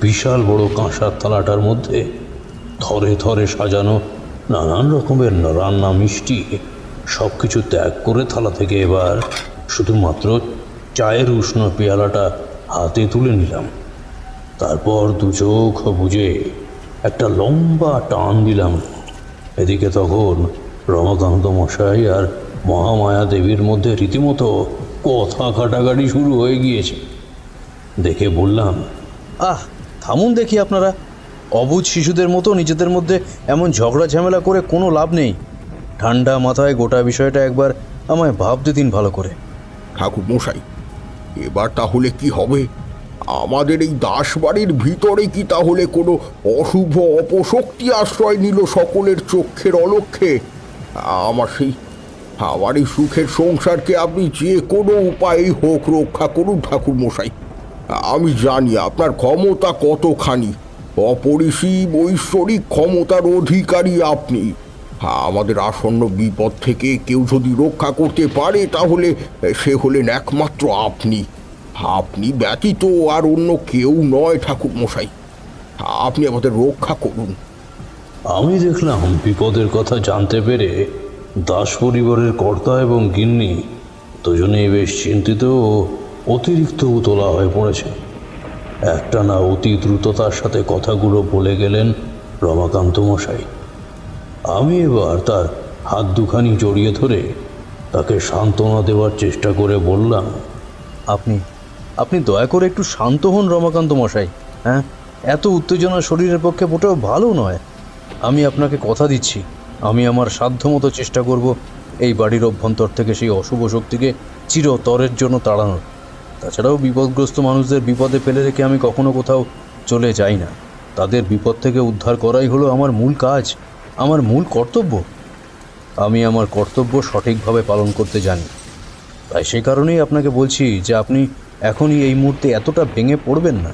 বিশাল বড় কাঁসার থালাটার মধ্যে থরে থরে সাজানো নানান রকমের রান্না মিষ্টি সব কিছু ত্যাগ করে থালা থেকে এবার শুধুমাত্র চায়ের উষ্ণ পেয়ালাটা হাতে তুলে নিলাম। তারপর দু চোখ বুজে একটা লম্বা টান দিলাম। এদিকে তখন রমাকান্ত মশাই আর মহামায়া দেবীর মধ্যে রীতিমতো কথা কাটাকাটি শুরু হয়ে গিয়েছে। দেখে বললাম, থামুন দেখি আপনারা। অবুঝ শিশুদের মতো নিজেদের মধ্যে এমন ঝগড়া ঝামেলা করে কোনো লাভ নেই। ঠান্ডা মাথায় গোটা বিষয়টা একবার আমায় ভাবতে দিন ভালো করে। ঠাকুর মশাই, এবার তাহলে কি হবে? আমাদের এই দাসবাড়ির ভিতরে কি তাহলে কোনো অশুভ অপশক্তি আশ্রয় নিল সকলের চক্ষের অলক্ষ্যে? আমার এই সুখের সংসারকে আপনি যে কোনো উপায়েই হোক রক্ষা করুন ঠাকুর মশাই। আমি জানি আপনার ক্ষমতা কতখানি, অপরিসীম ঐশ্বরিক ক্ষমতার অধিকারী আপনি। আমাদের আসন্ন বিপদ থেকে কেউ যদি রক্ষা করতে পারে তাহলে সে হলেন একমাত্র আপনি। আপনি ব্যতীত আর অন্য কেউ নয় ঠাকুর মশাই, আপনি আমাদের রক্ষা করুন। আমি দেখলাম বিপদের কথা জানতে পেরে দাস পরিবারের কর্তা এবং গিন্নি দুজনেই বেশ চিন্তিত ও অতিরিক্ত উতলা হয়ে পড়েছে। একটানা অতি দ্রুততার সাথে কথাগুলো বলে গেলেন রমাকান্ত মশাই। আমি এবার তার হাত দুখানি জড়িয়ে ধরে তাকে সান্ত্বনা দেওয়ার চেষ্টা করে বললাম, আপনি দয়া করে একটু শান্ত হন রমাকান্ত মশাই। হ্যাঁ, এত উত্তেজনা শরীরের পক্ষে মোটেও ভালো নয়। আমি আপনাকে কথা দিচ্ছি, আমি আমার সাধ্যমতো চেষ্টা করব এই বাড়ির অভ্যন্তর থেকে সেই অশুভ শক্তিকে চিরতরের জন্য তাড়ানোর। তাছাড়াও বিপদগ্রস্ত মানুষদের বিপদে ফেলে রেখে আমি কখনো কোথাও চলে যাই না। তাদের বিপদ থেকে উদ্ধার করাই হলো আমার মূল কাজ, আমার মূল কর্তব্য। আমি আমার কর্তব্য সঠিকভাবে পালন করতে জানি। তাই সে কারণেই আপনাকে বলছি যে আপনি এখনই এই মুহূর্তে এতটা ভেঙে পড়বেন না।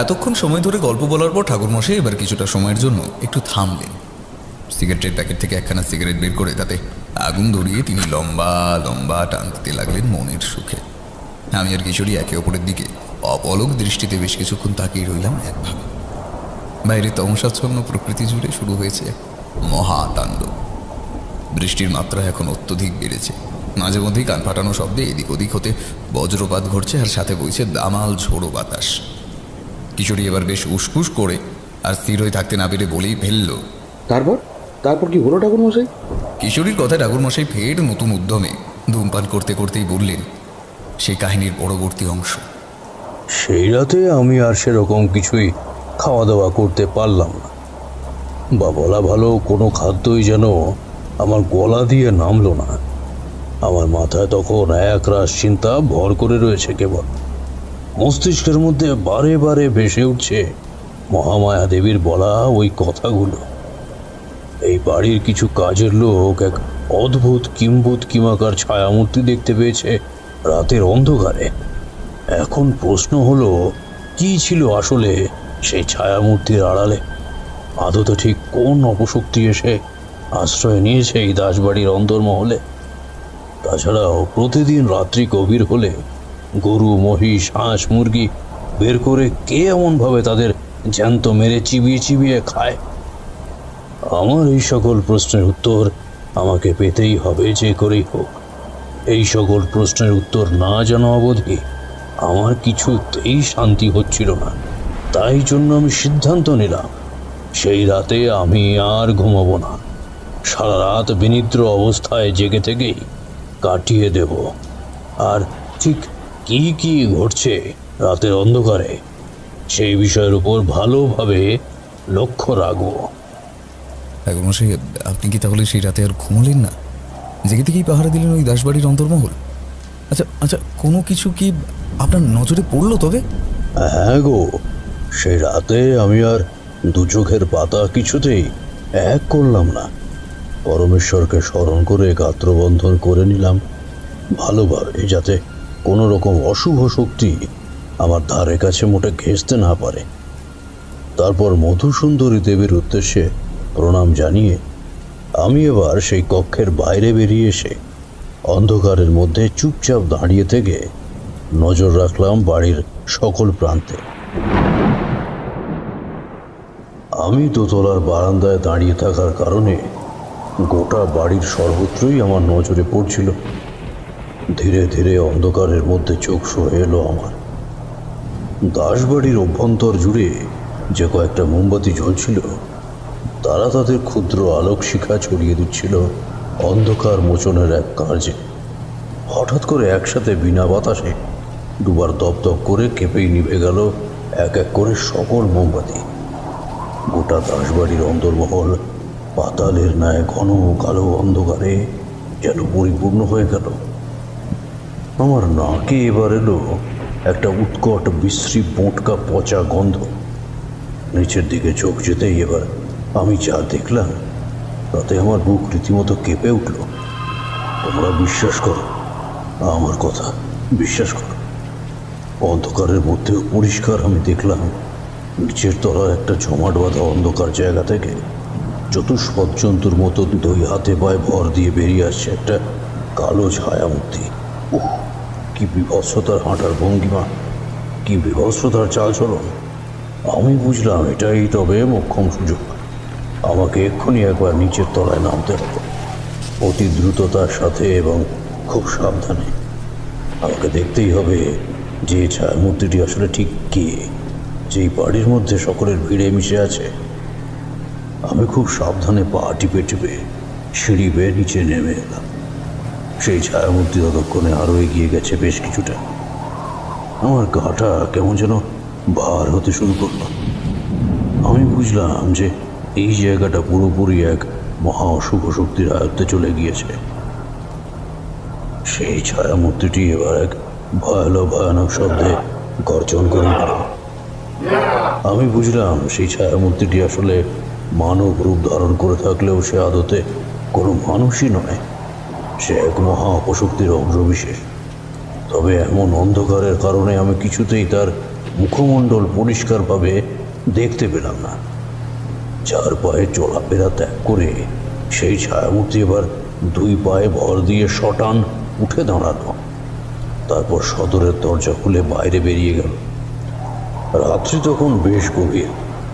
এতক্ষণ সময় ধরে গল্প বলার পর ঠাকুরমশাই এবার কিছুটা সময়ের জন্য একটু থামলেন। সিগারেটের প্যাকেট থেকে একখানা সিগারেট বের করে তাতে আগুন ধরিয়ে তিনি লম্বা লম্বা টান দিতে লাগলেন মনের সুখে। আমি আর কিশোরী একে অপরের দিকে অপলক দৃষ্টিতে বেশ কিছুক্ষণ তাকিয়ে রইলাম একভাবে। বাইরে তমসাচ্ছন্ন প্রকৃতি জুড়ে শুরু হয়েছে মহাতাণ্ডব। বৃষ্টির মাত্রা এখন অত্যধিক বেড়েছে। মাঝে মধ্যেই কান ফাটানো শব্দে এদিক ওদিক হতে বজ্রপাত ঘটছে, আর সাথে বইছে দামাল ঝোড়ো বাতাস। কিশোরী এবার বেশ উসকুস করে আর স্থির হয়ে থাকতে না পেরে বলেই ফেলল, তারপর কি হলো ঠাকুর মশাই? কিশোরীর কথায় ঠাকুরমশাই ফের নতুন উদ্যমে ধূমপান করতে করতেই বললেন সেই কাহিনীর পরবর্তী অংশ। সেই রাতে আমি আর সেরকম কিছুই খাওয়া দাওয়া করতে পারলাম না, বা বলা ভালো কোনো খাদ্যই যেন আমার গলা দিয়ে নামলো না। আমার মাথায় তখন একরাশ চিন্তা ভর করে রয়েছে কেবল। মস্তিষ্কের মধ্যে বারে বারে ভেসে উঠছে মহামায়া দেবীর বলা ওই কথাগুলো। এই বাড়ির কিছু কাজের লোক এক অদ্ভুত কিমাকার ছায়ামূর্তি দেখতে পেয়েছে রাতের অন্ধকারে। এখন প্রশ্ন হলো, কি ছিল আসলে সেই ছায়ামূর্তির আড়ালে? আদতে ঠিক কোন অপশক্তি এসে আশ্রয় নিয়েছে এই দাসবাড়ির অন্তর্মহলে? তাছাড়াও প্রতিদিন রাত্রি গভীর হলে গরু, মহিষ, হাঁস, মুরগি বের করে কে এমনভাবে তাদের জ্যান্ত মেরে চিবিয়ে চিবিয়ে খায়? আমার এই সকল প্রশ্নের উত্তর আমাকে পেতেই হবে যে করেই হোক। এই সকল প্রশ্নের উত্তর না জানা অবধি আমার কিছুতেই শান্তি হচ্ছিল না। তাই জন্য আমি সিদ্ধান্ত নিলাম সেই রাতে আমি আর ঘুমাবো না, সারা রাত বিনিদ্র অবস্থায় জেগে থেকেই কাটিয়ে দেব। আর ঠিক কি কি ঘটছে রাতের অন্ধকারে সেই বিষয়ের উপর ভালোভাবে লক্ষ্য রাখবো। ঠাকুরমশাই, আপনি কি তাহলে সেই রাতে আর ঘুমলেন না? জেগে থেকেই পাহারা দিলেন ওই দাসবাড়ির অন্তর্মহল? আচ্ছা আচ্ছা, কোনো কিছু কি আপনার নজরে পড়লো তবে? হ্যাঁ গো, সেই রাতে আমি আর দু চোখের পাতা কিছুতেই এক করলাম না। পরমেশ্বরকে স্মরণ করে গাত্রবন্ধন করে নিলাম ভালোভাবে, যাতে কোনো রকম অশুভ শক্তি আমার ধারে কাছে মোটে ঘেঁষতে না পারে। তারপর মধুসুন্দরী দেবীর উদ্দেশ্যে প্রণাম জানিয়ে আমি এবার সেই কক্ষের বাইরে বেরিয়ে এসে অন্ধকারের মধ্যে চুপচাপ দাঁড়িয়ে থেকে নজর রাখলাম বাড়ির সকল প্রান্তে। আমি দোতলার বারান্দায় দাঁড়িয়ে থাকার কারণে গোটা বাড়ির সর্বত্রই আমার নজরে পড়ছিল। ধীরে ধীরে অন্ধকারের মধ্যে চোখ সরে এলো আমার। দাসবাড়ির অভ্যন্তর জুড়ে যে কয়েকটা মোমবাতি জ্বলছিল, তারা তাদের ক্ষুদ্র আলোক শিখা ছড়িয়ে দিচ্ছিল অন্ধকার মোচনের এক কার্যে। হঠাৎ করে একসাথে বিনা বাতাসে দুবার দপদপ করে কেঁপেই নিভে গেল এক এক করে সকল মোমবাতি। গোটা দাসবাড়ির অন্দরমহল পাতালের ন্যায় ঘন কালো অন্ধকারে যেন পরিপূর্ণ হয়ে গেল। আমার নাকে এবার এলো একটা উৎকট বিশ্রী বোঁটকা পচা গন্ধ। নিচের দিকে চোখ যেতেই এবার আমি যা দেখলাম তাতে আমার বুক রীতিমতো কেঁপে উঠল। তোমরা বিশ্বাস করো, আমার কথা বিশ্বাস করো, অন্ধকারের মধ্যেও পরিষ্কার আমি দেখলাম নিচের তলায় একটা জমাট বাঁধা অন্ধকার জায়গা থেকে চতুষ্পদ জন্তুর মতো দুই হাতে পায়ে ভর দিয়ে বেরিয়ে আসছে একটা কালো ছায়ামূর্তি। উহ, কি বিভৎসতার হাঁটার ভঙ্গিমা, কি বিভৎসতার চালচলন! আমি বুঝলাম এটাই তবে মোক্ষম সুযোগ। আমাকে এক্ষুনি একবার নিচের তলায় নামতে হবে, অতি দ্রুততার সাথে এবং খুব সাবধানে। আমাকে দেখতেই হবে যে ছায়ামূর্তিটি আসলে ঠিক কে, যেই বাড়ির মধ্যে সকলের ভিড়ে মিশে আছে। আমি খুব সাবধানে পা টিপে টিপে সিঁড়ি বেয়ে নিচে নেমে এলাম। সেই ছায়ামূর্তি ততক্ষণে আরও এগিয়ে গেছে বেশ কিছুটা। আমার গাটা কেমন যেন ভার হতে শুরু করল। আমি বুঝলাম যে এই জায়গাটা পুরোপুরি এক মহা অশুভ শক্তির আয়ত্তে চলে গিয়েছে। সেই ছায়ামূর্তিটি এবার এক ভয়ানক শব্দে গর্জন করে উঠল। আমি বুঝলাম সেই ছায়ামূর্তিটি আসলে মানব রূপ ধারণ করে থাকলেও সে আদতে কোনো মানুষই নয়, সে এক মহা অপশক্তির অংশবিশেষ। তবে এমন অন্ধকারের কারণে আমি কিছুতেই তার মুখমণ্ডল পরিষ্কারভাবে দেখতে পেলাম না। চার পায়ে চলাফেরা ত্যাগ করে সেই ছায়ামূর্তি এবার দুই পায়ে ভর দিয়ে শটান উঠে দাঁড়ালো। তারপর সদরের দরজা খুলে বাইরে বেরিয়ে গেল। রাত্রি তখন বেশ গভীর,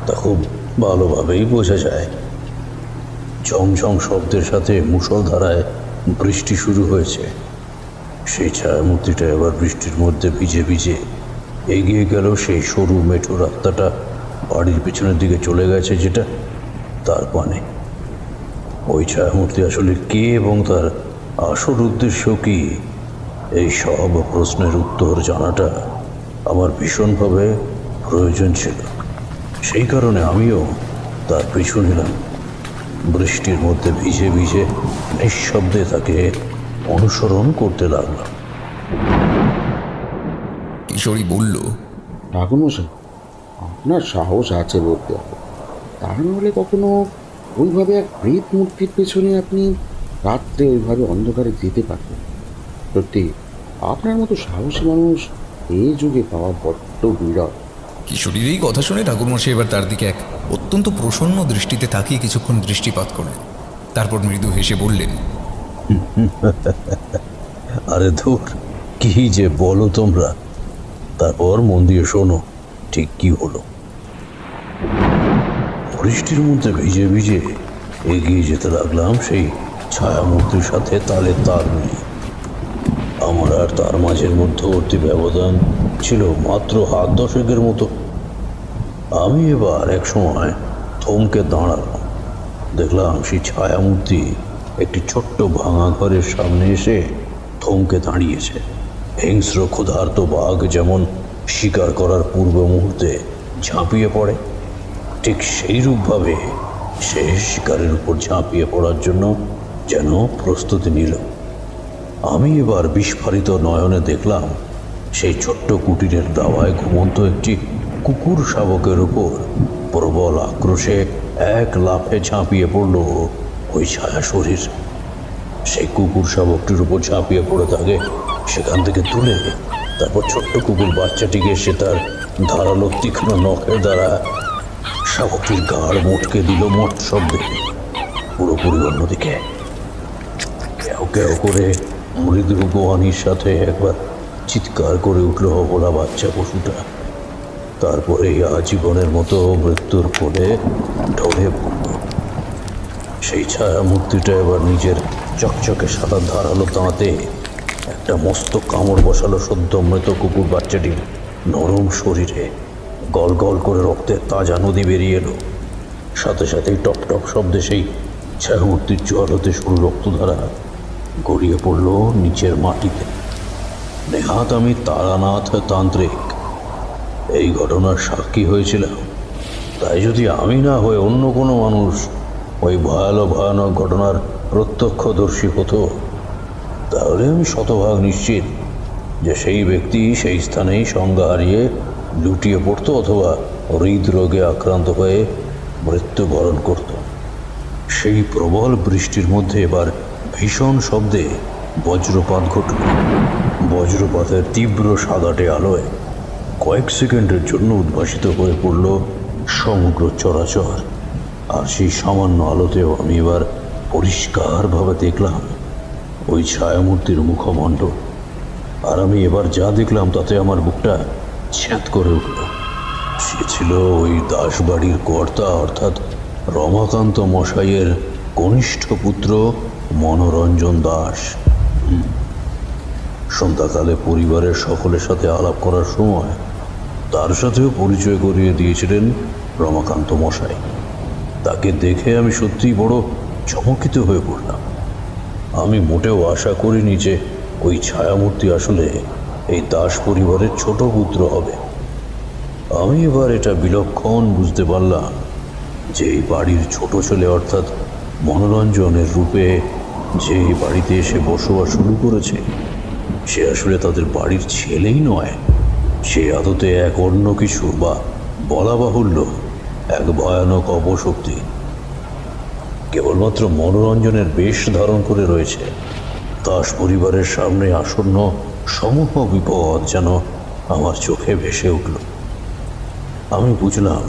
তা খুব ভালোভাবেই বোঝা যায়। ঝমঝম শব্দের সাথে মুষলধারায় বৃষ্টি শুরু হয়েছে। সেই ছায়ামূর্তিটা এবার বৃষ্টির মধ্যে ভিজে ভিজে এগিয়ে গেল সেই সরু মেঠো রাস্তাটা বাড়ির পিছনের দিকে চলে গেছে, যেটা তার পানে। ওই ছায়ামূর্তি আসলে কে এবং তার আসল উদ্দেশ্য কি, এই সব প্রশ্নের উত্তর জানাটা আমার ভীষণভাবে প্রয়োজন ছিল। সেই কারণে আমিও তার পিছু নিলাম। বৃষ্টির মধ্যে ভিজে ভিজে নিঃশব্দে তাকে অনুসরণ করতে লাগলাম। কিশোরী বলল, ঠাকুরমশাই, আপনার সাহস আছে বলতে হবে। তা নাহলে কখনো ওইভাবে এক প্রেত মূর্তির পেছনে আপনি রাত্রে ওইভাবে অন্ধকারে যেতে পারতেন? সত্যি আপনার মতো সাহসী মানুষ এই যুগে পাওয়া বড্ড বিরল। কিশোরীর এই কথা শুনে ঠাকুরমশাই এবার তার দিকে এক অত্যন্ত প্রসন্ন দৃষ্টিতে তাকিয়ে কিছুক্ষণ দৃষ্টিপাত করলেন। তারপর মৃদু হেসে বললেন, আরে ধুর, কি যে বলো তোমরা। তারপর মন দিয়ে শোনো ঠিক কি হলো। বৃষ্টির মধ্যে ভিজে ভিজে এগিয়ে যেতে লাগলাম সেই ছায়ামূর্তির সাথে তালে তাল মিলিয়ে। আমার আর তার মাঝের মধ্যবর্তী ব্যবধান ছিল মাত্র হাত দশেকের মতো। আমি এবার এক সময় থমকে দাঁড়ালাম। দেখলাম সেই ছায়ামূর্তি একটি ছোট্ট ভাঙা ঘরের সামনে এসে থমকে দাঁড়িয়েছে। হিংস্র ক্ষুধার্ত বাঘ যেমন শিকার করার পূর্ব মুহূর্তে ঝাঁপিয়ে পড়ে, ঠিক সেই রূপভাবে সে শিকারের উপর ঝাঁপিয়ে পড়ার জন্য যেন প্রস্তুতি নিল। আমি এবার বিস্ফারিত নয়নে দেখলাম সেই ছোট্ট কুটিরের দাওয়ায় ঘুমন্ত একটি কুকুর শাবকের উপর প্রবল আক্রোশে এক লাফে ঝাঁপিয়ে পড়ল ওই ছায়া শরীর। সেই কুকুর শাবকটির উপর ঝাঁপিয়ে পড়ে তাকে সেখান থেকে তুলে তারপর ছোট্ট কুকুর বাচ্চাটিকে সে তার ধারালো তীক্ষ্ণ নখের দ্বারা শাবকটির গাড় মোটকে দিল মোট শব্দে পুরোপুরি অন্যদিকে। কেউ কেউ করে মৃদু গোয়ানির সাথে একবার চিৎকার করে উঠল অবলা বাচ্চা পশুটা। তারপরে আজীবনের মতো মৃত্যুর কোলে ঢলে পড়ল। সেই ছায়া মূর্তিটা এবার নিজের চকচকে সাদা ধারালো দাঁতে একটা মস্ত কামড় বসালো সদ্য মৃত কুকুর বাচ্চাটির নরম শরীরে। গল গল করে রক্তের তাজা নদী বেরিয়ে এলো। সাথে সাথেই টপ টপ শব্দে সেই ছায়ামূর্তির জল হতে শুরু রক্তধারা গড়িয়ে পড়ল নিচের মাটিতে। নেহাত আমি তারানাথ তান্ত্রিক এই ঘটনার সাক্ষী হয়েছিলাম, তাই যদি আমি না হয়ে অন্য কোনো মানুষ ওই ভয়ানক ঘটনার প্রত্যক্ষদর্শী হতো, তাহলে আমি শতভাগ নিশ্চিত যে সেই ব্যক্তি সেই স্থানেই সংজ্ঞা হারিয়ে লুটিয়ে পড়তো অথবা হৃদরোগে আক্রান্ত হয়ে মৃত্যুবরণ করত। সেই প্রবল বৃষ্টির মধ্যে এবার ভীষণ শব্দে বজ্রপাত ঘটল। বজ্রপাতের তীব্র সাদাটে আলোয় কয়েক সেকেন্ডের জন্য উদ্ভাসিত হয়ে পড়ল সমগ্র চরাচর। আর সেই সামান্য আলোতেও আমি এবার পরিষ্কারভাবে দেখলাম ওই ছায়ামূর্তির মুখমণ্ডল। আর আমি এবার যা দেখলাম তাতে আমার বুকটা ছ্যাঁত করে উঠল। সে ছিল ওই দাসবাড়ির কর্তা অর্থাৎ রমাকান্ত মশাইয়ের কনিষ্ঠ পুত্র মনোরঞ্জন দাস। সন্ধ্যাকালে পরিবারের সকলের সাথে আলাপ করার সময় তার সাথেও পরিচয় করিয়ে দিয়েছিলেন রমাকান্ত মশাই। তাকে দেখে আমি সত্যিই বড় চমকিত হয়ে পড়লাম। আমি মোটেও আশা করিনি যে ওই ছায়ামূর্তি আসলে এই দাস পরিবারের ছোট পুত্র হবে। আমি এবার এটা বিলক্ষণ বুঝতে পারলাম যে এই বাড়ির ছোট ছেলে অর্থাৎ মনোরঞ্জনের রূপে যে এই বাড়িতে এসে বসবাস শুরু করেছে সে আসলে তাদের বাড়ির ছেলেই নয়, সে আদতে এক অন্য কিছু, বা বলা বাহুল্য এক ভয়ানক অপশক্তি। কেবলমাত্র মনোরঞ্জনের বেশ ধারণ করে রয়েছে। দাস পরিবারের সামনে আসন্ন সমূহ বিপদ যেন আমার চোখে ভেসে উঠল। আমি বুঝলাম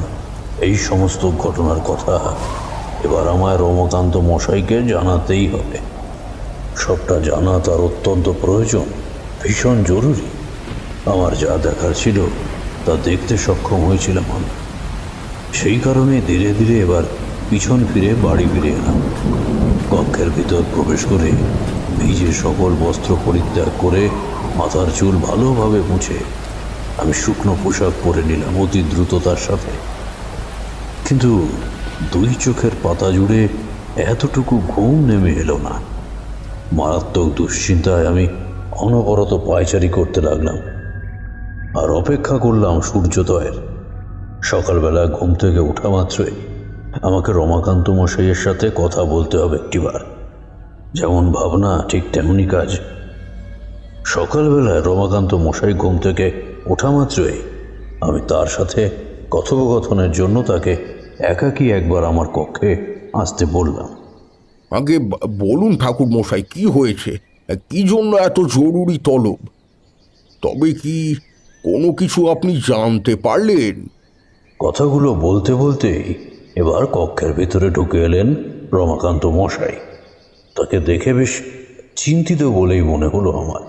এই সমস্ত ঘটনার কথা এবার আমায় রমাকান্ত মশাইকে জানাতেই হবে। সবটা জানা তার অত্যন্ত প্রয়োজন, ভীষণ জরুরি। আমার যা দেখার ছিল তা দেখতে সক্ষম হয়েছিলাম আমি। সেই কারণে ধীরে ধীরে এবার পিছন ফিরে বাড়ি ফিরে এলাম। কক্ষের ভিতর প্রবেশ করে ভিজে সকল বস্ত্র পরিত্যাগ করে মাথার চুল ভালোভাবে মুছে আমি শুকনো পোশাক পরে নিলাম অতি দ্রুততার সাথে। কিন্তু দুই চোখের পাতা জুড়ে এতটুকু ঘুম নেমে এলো না। মারাত্মক দুশ্চিন্তায় আমি অনবরত পায়চারি করতে লাগলাম আর অপেক্ষা করলাম সূর্যোদয়ের। সকালবেলা ঘুম থেকে ওঠা মাত্রই আমাকে রমাকান্ত মশাইয়ের সাথে কথা বলতে হবে একটিবার। যেমন ভাবনা ঠিক তেমনি কাজ। সকালবেলায় রমাকান্ত মশাই ঘুম থেকে ওঠা মাত্রই আমি তার সাথে কথোপকথনের জন্য তাকে একাকী একবার আমার কক্ষে আসতে বললাম। আগে বলুন ঠাকুর মশাই, কি হয়েছে? কি জন্য এত জরুরি তলব? তবে কি কোনো কিছু আপনি জানতে পারলেন? কথাগুলো বলতে বলতেই এবার কক্ষের ভিতরে ঢুকে এলেন রমাকান্ত মশাই। তাকে দেখে বেশ চিন্তিত বলেই মনে হলো আমার।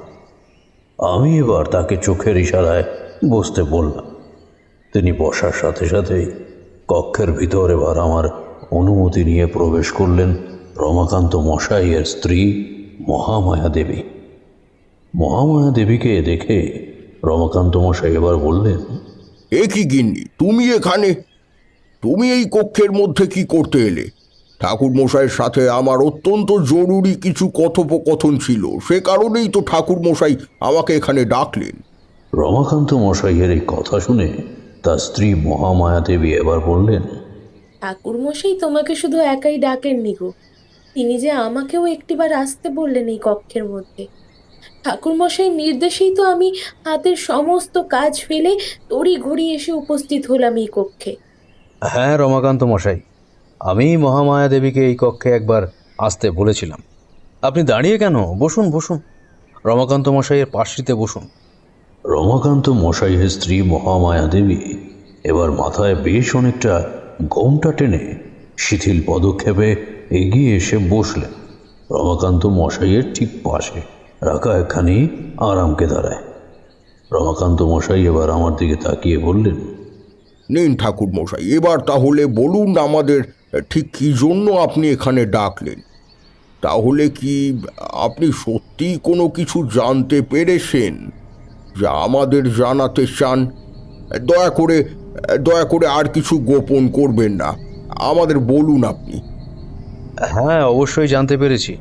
আমি এবার তাকে চোখের ইশারায় বসতে বললাম। তিনি বসার সাথে সাথেই কক্ষের ভিতর এবার আমার অনুমতি নিয়ে প্রবেশ করলেন রমাকান্ত মশাইয়ের স্ত্রী মহামায়া দেবী। মহামায়া দেবীকে দেখে রমাকান্ত মশাই এবার বললেন, এ কি গিন্নি, তুমি এখানে? তুমি এই কক্ষের মধ্যে কি করতে এলে? ঠাকুর মশাইয়ের সাথে আমার অত্যন্ত জরুরি কিছু কথোপকথন ছিল, সে কারণেই তো ঠাকুর মশাই আমাকে এখানে ডাকলেন। রমাকান্ত মশাইয়ের এই কথা শুনে তার স্ত্রী মহামায়া দেবী এবার বললেন, ঠাকুরমশাই তোমাকে শুধু একাই ডাকেননি গো, তিনি যে আমাকেও একটিবার আসতে বললেন এই কক্ষের মধ্যে। ঠাকুরমশাই নির্দেশেই তো আমি হাতের সমস্ত কাজ ফেলে তড়িঘড়ি এসে উপস্থিত হলাম এই কক্ষে। হ্যাঁ রমাকান্ত মশাই, আমি মহামায়া দেবীকে এই কক্ষে একবার আসতে বলেছিলাম। আপনি দাঁড়িয়ে কেন? বসুন বসুন, রমাকান্ত মশাইয়ের পাশটিতে বসুন। রমাকান্ত মশাইয়ের স্ত্রী মহামায়া দেবী এবার মাথায় বেশ অনেকটা ঘোমটা টেনে শিথিল পদক্ষেপে এগিয়ে এসে বসলেন রমাকান্ত মশাইয়ের ঠিক পাশে রাখা একখানি আরামকে দাঁড়ায়। রমাকান্ত মশাই এবার আমার দিকে তাকিয়ে বললেন, নিন ঠাকুর মশাই, এবার তাহলে বলুন আমাদের ঠিক কী জন্য আপনি এখানে ডাকলেন। তাহলে কি আপনি সত্যি কোনো কিছু জানতে পেরেছেন যা আমাদের জানাতে চান? দয়া করে আর কিছু গোপন করবেন না, আমাদের বলুন আপনি। হ্যাঁ অবশ্যই জানতে পেরেছি,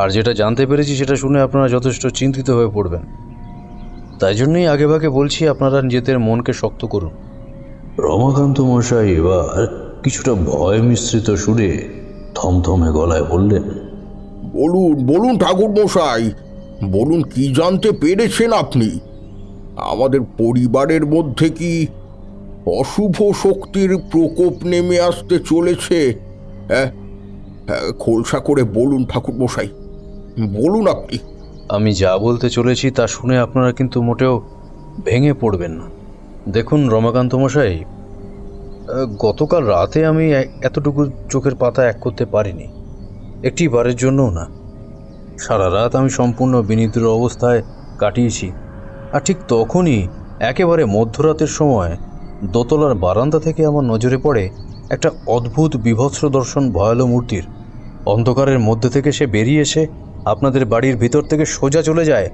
আর যেটা জানতে পেরেছি সেটা শুনে আপনারা যথেষ্ট চিন্তিত হয়ে পড়বেন। তাই জন্যই আগেভাগে বলছি, আপনারা নিজেদের মনকে শক্ত করুন। রমাকান্ত মশাই এবার কিছুটা ভয় মিশ্রিত সুরে থমথমে গলায় বললেন, বলুন বলুন ঠাকুর মশাই, বলুন কি জানতে পেরেছেন আপনি? আমাদের পরিবারের মধ্যে কি অশুভ শক্তির প্রকোপ নেমে আসতে চলেছে? হ্যাঁ, খোলসা করে বলুন ঠাকুর মশাই, বলুন আপনি। আমি যা বলতে চলেছি তা শুনে আপনারা কিন্তু মোটেও ভেঙে পড়বেন না। দেখুন রমাকান্ত মশাই, গতকাল রাতে আমি এতটুকু চোখের পাতা এক করতে পারিনি, একটি বারের জন্যও না। সারা রাত আমি সম্পূর্ণ বিনিদ্র অবস্থায় কাটিয়েছি। আর ঠিক তখনই একেবারে মধ্যরাতের সময় দোতলার বারান্দা থেকে আমার নজরে পড়ে একটা অদ্ভুত বিভৎস দর্শন ভয়ালো মূর্তির। অন্ধকারের মধ্যে থেকে সে বেরিয়ে এসে আপনাদের বাড়ির ভিতর থেকে সোজা চলে যায়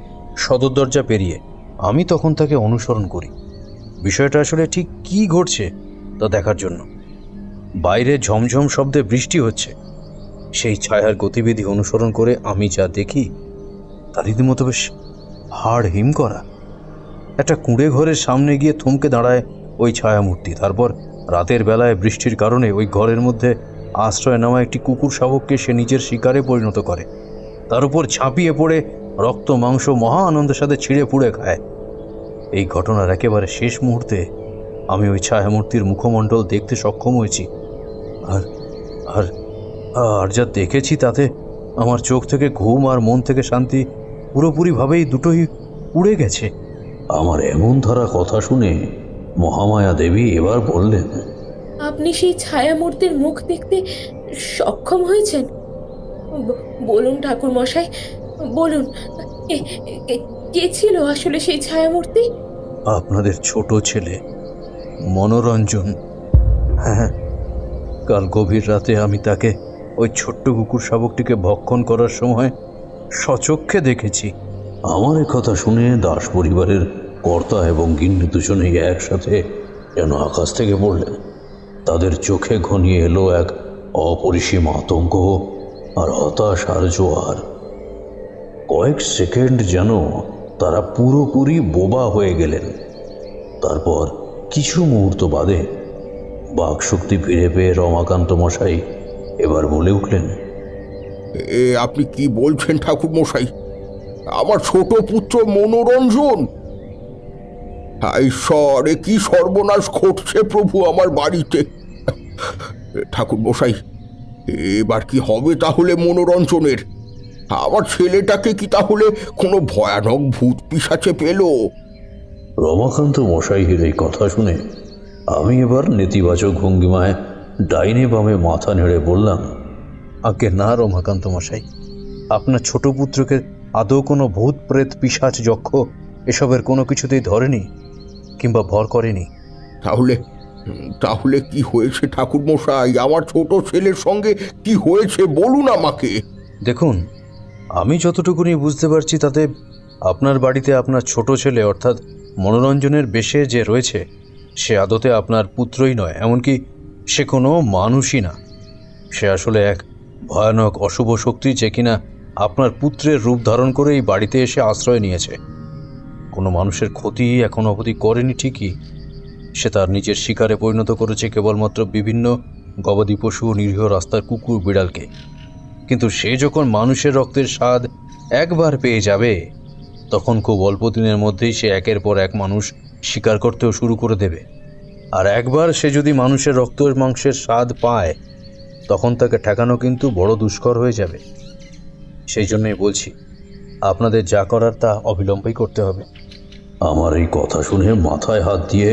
সদর দরজা পেরিয়ে। আমি তখন তাকে অনুসরণ করি, বিষয়টা আসলে ঠিক কী ঘটছে তা দেখার জন্য। বাইরে ঝমঝম শব্দে বৃষ্টি হচ্ছে। সেই ছায়ার গতিবিধি অনুসরণ করে আমি যা দেখি তা রীতিমতো বেশ হাড় হিম করা। একটা কুঁড়ে ঘরের সামনে গিয়ে থমকে দাঁড়ায় ওই ছায়ামূর্তি। তারপর রাতের বেলায় বৃষ্টির কারণে ওই ঘরের মধ্যে আশ্রয় নেওয়া একটি কুকুর শাবককে সে নিজের শিকারে পরিণত করে। তার উপর ঝাঁপিয়ে পড়ে রক্ত মাংস মহা আনন্দের সাথে ছিঁড়ে পুড়ে খায়। এই ঘটনার একেবারে শেষ মুহূর্তে আমি ওই ছায়ামূর্তির মুখমণ্ডল দেখতে সক্ষম হয়েছি। আর আর আর যা দেখেছি তাতে আমার চোখ থেকে ঘুম আর মন থেকে শান্তি পুরোপুরিভাবেই দুটোই উড়ে গেছে। আমার এমন ধারা কথা শুনে মহামায়া দেবী এবার বললেন, আপনি সেই ছায়ামূর্তির মুখ দেখতে সক্ষম হয়েছেন? বলুন ঠাকুর মশাই, বলুন কে ছিল আসলে সেই ছায়ামূর্তি? আপনাদের ছোট ছেলে মনোরঞ্জন। হ্যাঁ, কাল গভীর রাতে আমি তাকে ওই ছোট্ট কুকুর শাবকটিকে ভক্ষণ করার সময় সচক্ষে দেখেছি। আমার এ কথা শুনে দাস পরিবারের কর্তা এবং গিন্নি দুজনেই একসাথে যেন আকাশ থেকে পড়লেন। তাদের চোখে ঘনিয়ে এলো এক অপরিসীম আতঙ্ক আর হতাশার জোয়ার। কয়েক সেকেন্ড যেন তারা পুরোপুরি বোবা হয়ে গেলেন। তারপর কিছু মুহূর্ত বাদে বাকশক্তি ফিরে পেয়ে রমাকান্ত মশাই এবার বলে উঠলেন, আপনি কি বলছেন ঠাকুর মশাই? আমার ছোট পুত্র মনোরঞ্জন? ঈশ্বর, এ কি সর্বনাশ ঘটছে প্রভু আমার বাড়িতে! ঠাকুর মশাই, এবার কি হবে তাহলে মনোরঞ্জনের? আমার ছেলেটাকে কি তাহলে কোনো ভয়ানক ভূত পিশাচে পেল? রমাকান্ত মশাইয়ের এই কথা শুনে আমি এবার নেতিবাচক ভঙ্গিমায় ডাইনে বামে মাথা নেড়ে বললাম, আগে না রমাকান্ত মশাই, আপনার ছোট পুত্রকে আদৌ কোনো ভূত প্রেত পিশাচ যক্ষ এসবের কোনো কিছুতেই ধরেনি কিংবা ভর করেনি। তাহলে কি হয়েছে ঠাকুর মশাই? আমার ছোট ছেলের সঙ্গে কি হয়েছে বলুন আমাকে। দেখুন, আমি যতটুকুনি বুঝতে পারছি তাতে আপনার বাড়িতে আপনার ছোট ছেলে অর্থাৎ মনোরঞ্জনের বেশে যে রয়েছে সে আদতে আপনার পুত্রই নয়, এমনকি সে কোনো মানুষই না। সে আসলে এক ভয়ানক অশুভ শক্তি, যে কিনা আপনার পুত্রের রূপ ধারণ করে এই বাড়িতে এসে আশ্রয় নিয়েছে। কোনো মানুষের ক্ষতি এখনো অবধি করেনি ঠিকই, সে তার নিজের শিকারে পরিণত করেছে কেবলমাত্র বিভিন্ন গবাদি পশু ও নিরীহ রাস্তার কুকুর বিড়ালকে। কিন্তু সে যখন মানুষের রক্তের স্বাদ একবার পেয়ে যাবে তখন খুব অল্প দিনের মধ্যেই সে একের পর এক মানুষ শিকার করতেও শুরু করে দেবে। আর একবার সে যদি মানুষের রক্ত মাংসের স্বাদ পায়, তখন তাকে ঠেকানো কিন্তু বড় দুষ্কর হয়ে যাবে। সেই জন্যই বলছি, আপনাদের যা করার তা অবিলম্বেই করতে হবে। আমার এই কথা শুনে মাথায় হাত দিয়ে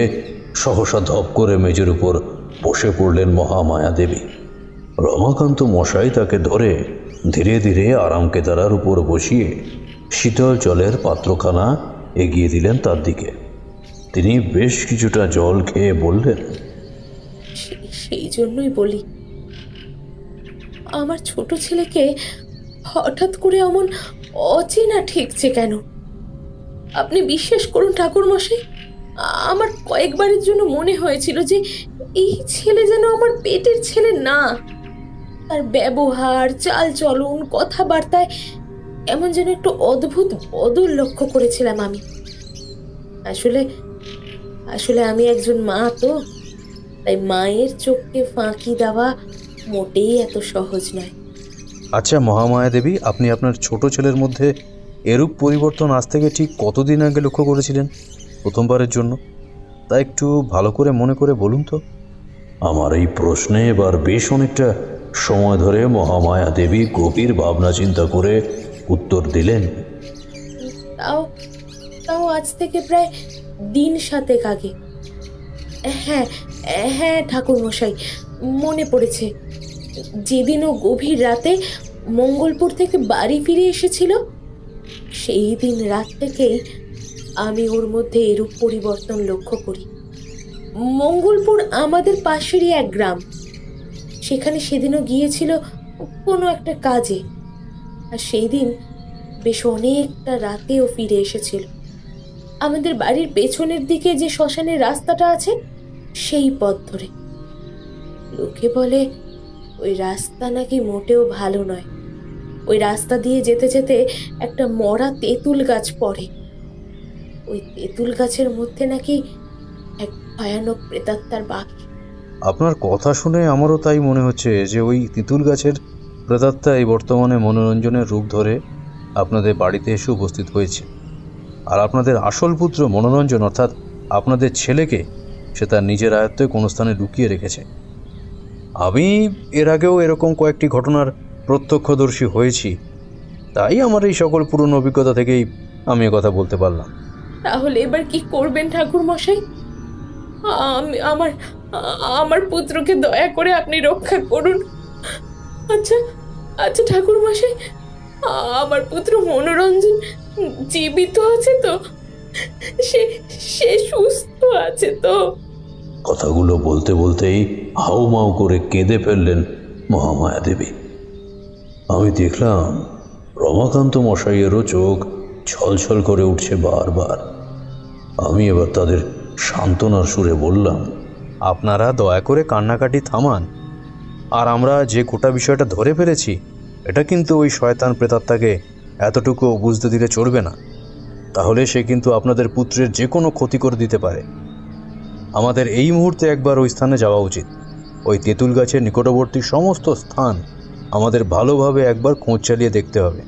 সহসা ধপ করে মেঝের উপর বসে পড়লেন মহামায়া দেবী। রমাকান্ত মশাই তাকে ধরে ধীরে ধীরে আরাম কেদারার উপর বসিয়ে শীতল জলের পাত্রখানা এগিয়ে দিলেন তার দিকে। তিনি বেশ কিছুটা জল খেয়ে বললেন, সেই জন্যই বলি, আমার ছোট ছেলেকে হঠাৎ করে এমন অচেনা ঠেকছে কেন? আপনি বিশ্বাস করুন ঠাকুর মশাই, আমার কয়েকবারের জন্য মনে হয়েছিল যে এই ছেলে যেন আমার পেটের ছেলে না। তার ব্যবহার, চাল চলন, কথাবার্তায় এমন যেন একটু অদ্ভুত বদল লক্ষ্য করেছিলাম আমি। আসলে আসলে আমি একজন মা, তো তাই মায়ের চোখকে ফাঁকি দেওয়া মোটেই এত সহজ নয়। আচ্ছা মহামায়া দেবী, আপনি আপনার ছোট ছেলের মধ্যে এরূপ পরিবর্তন আজ থেকে ঠিক কতদিন আগে লক্ষ্য করেছিলেন প্রথমবারের জন্য? তা একটু ভালো করে মনে করে বলুন তো। আমার এই প্রশ্নে এবার বেশ অনেকটা সময় ধরে মহামায়া দেবী গভীর ভাবনা চিন্তা করে উত্তর দিলেন, তাও তাও আজ থেকে প্রায় দিন 7 আগে। হ্যাঁ হ্যাঁ ঠাকুর মশাই, মনে পড়েছে। যেদিন ও গভীর রাতে মঙ্গলপুর থেকে বাড়ি ফিরে এসেছিল, সেই দিন রাত থেকেই আমি ওর মধ্যে এরূপ পরিবর্তন লক্ষ্য করি। মঙ্গলপুর আমাদের পাশেরই এক গ্রাম। সেখানে সেদিনও গিয়েছিল কোনো একটা কাজে, আর সেই দিন বেশ অনেকটা রাতেও ফিরে এসেছিল। আমাদের বাড়ির পেছনের দিকে যে শ্মশানের রাস্তাটা আছে, সেই পথ ধরে। লোকে বলে ওই রাস্তা নাকি মোটেও ভালো নয়। ওই রাস্তা দিয়ে যেতে যেতে একটা মরা তেঁতুল গাছ পড়ে। ওই তেঁতুল গাছের মধ্যে নাকি এক ভয়ানক প্রেতাত্মার বাস। আপনার কথা শুনে আমারও তাই মনে হচ্ছে যে ওই তেঁতুল গাছের প্রেতাত্মাই বর্তমানে মনোরঞ্জনের রূপ ধরে আপনাদের বাড়িতে এসে উপস্থিত হয়েছে। আর আপনাদের আসল পুত্র মনোরঞ্জন, অর্থাৎ আপনাদের ছেলেকে, সে তার নিজের আয়ত্তে কোনো স্থানে লুকিয়ে রেখেছে। আমি এর আগেও এরকম কয়েকটি ঘটনার প্রত্যক্ষদর্শী হয়েছি, তাই আমার এই সকল পুরনো অভিজ্ঞতা থেকেই আমি কথা বলতে পারলাম। তাহলে এবার কি করবেন ঠাকুর মশাই? আমার আমার পুত্রকে দয়া করে আপনি রক্ষা করুন। আচ্ছা আচ্ছা ঠাকুর মশাই, আমার পুত্র মনোরঞ্জন জীবিত আছে তো? সে সে সুস্থ আছে তো? কথাগুলো বলতে বলতেই হাউমাউ করে কেঁদে ফেললেন মহামায়া দেবী। আমি দেখলাম রমাকান্ত মশাইয়েরও চোখ ছলছল করে উঠছে বারবার। আমি এবার তাদের সান্ত্বনার সুরে বললাম, আপনারা দয়া করে কান্নাকাটি থামান। আর আমরা যে গোটা বিষয়টা ধরে ফেলেছি, এটা কিন্তু ওই শয়তান প্রেতাত্মাকে এতটুকু বুঝতে দিলে চলবে না। তাহলে সে কিন্তু আপনাদের পুত্রের যে কোনো ক্ষতি করে দিতে পারে। আমাদের এই মুহূর্তে একবার ওই স্থানে যাওয়া উচিত। ওই তেঁতুল গাছের নিকটবর্তী সমস্ত স্থান আমাদের ভালোভাবে একবার খোঁজ চালিয়ে দেখতে হবে,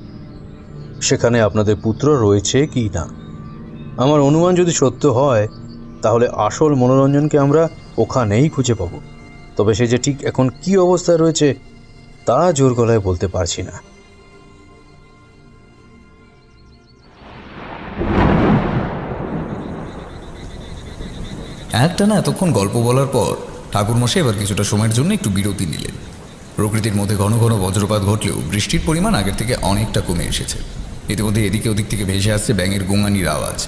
সেখানে আপনাদের পুত্র রয়েছে কি না। আমার অনুমান যদি সত্য হয়, তাহলে আসল মনোরঞ্জনকে আমরা ওখানেই খুঁজে পাব। তবে সে যে ঠিক এখন কি অবস্থায় রয়েছে তা জোর গলায় বলতে পারছি না। একটানা এতক্ষণ গল্প বলার পর ঠাকুরমশাই এবার কিছুটা সময়ের জন্য একটু বিরতি নিলেন। প্রকৃতির মধ্যে ঘন ঘন বজ্রপাত ঘটলেও বৃষ্টির পরিমাণ আগের থেকে অনেকটা কমে এসেছে। ইতিমধ্যে এদিকে ওদিক থেকে ভেসে আসছে ব্যাঙের গোঙানির আওয়াজ।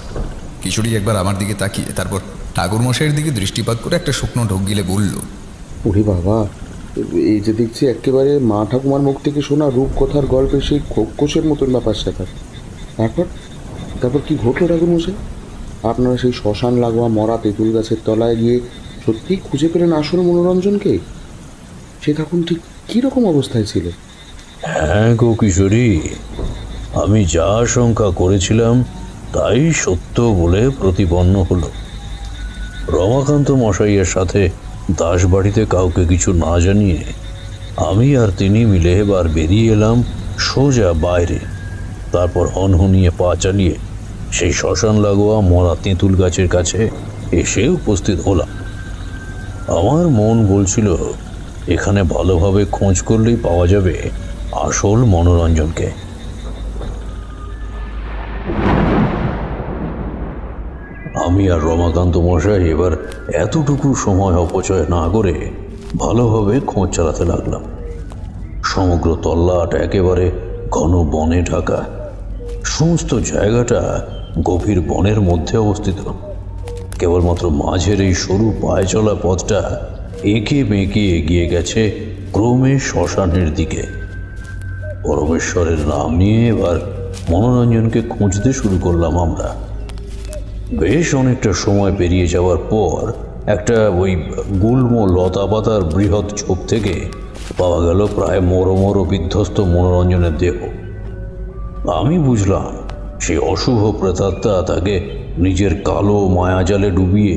কিশোরী একবার আমার দিকে তাকিয়ে তারপর ঠাকুরমশাইয়ের দিকে দৃষ্টিপাত করে একটা শুকনো ঢোক গিলে বলল, ওরে বাবা, এই যে দেখছি একেবারে মা ঠাকুমার মুখ থেকে শোনা রূপকথার গল্পে সেই খোকোশের মতন ব্যাপার স্যাপার। তারপর তারপর কি ঘটলো ঠাকুরমশাই? আপনারা সেই শ্মশান লাগোয়া মরা তেঁতুল গাছের তলায় গিয়ে সত্যিই খুঁজে পেলেন আসল মনোরঞ্জনকে? সে তখন ঠিক কীরকম অবস্থায় ছিল? হ্যাঁ গো কিশোরী, আমি যা আশঙ্কা করেছিলাম তাই সত্য বলে প্রতিপন্ন হলো। রমাকান্ত মশাইয়ের সাথে দাসবাড়িতে কাউকে কিছু না জানিয়ে আমি আর তিনি মিলে এবার বেরিয়ে এলাম সোজা বাইরে। তারপর হনহনিয়ে পা চালিয়ে সেই শ্মশান লাগোয়া মরা তেঁতুল গাছের কাছে এসে উপস্থিত হলাম। আমার মন বলছিল এখানে ভালোভাবে খোঁজ করলেই পাওয়া যাবে আসল মনোরঞ্জনকে। আমি আর রমাকান্ত মশাই এবার এতটুকু সময় অপচয় না করে ভালোভাবে খোঁজ চালাতে লাগলাম। সমগ্র তল্লাট একেবারে ঘন বনে ঢাকা। সমস্ত জায়গাটা গভীর বনের মধ্যে অবস্থিত। কেবলমাত্র মাঝের এই সরু পায়ে চলা পথটা এঁকে বেঁকে এগিয়ে গেছে ক্রমে শ্মশানের দিকে। পরমেশ্বরের নাম নিয়ে এবার মনোরঞ্জনকে খুঁজতে শুরু করলাম আমরা। বেশ অনেকটা সময় পেরিয়ে যাওয়ার পর একটা ওই গুল্ম লতা পাতার বৃহৎ ঝোপ থেকে পাওয়া গেল প্রায় মরো বিধ্বস্ত মনোরঞ্জনের দেহ। আমি বুঝলাম সেই অশুভ প্রেতাত্মা তাকে নিজের কালো মায়াজালে ডুবিয়ে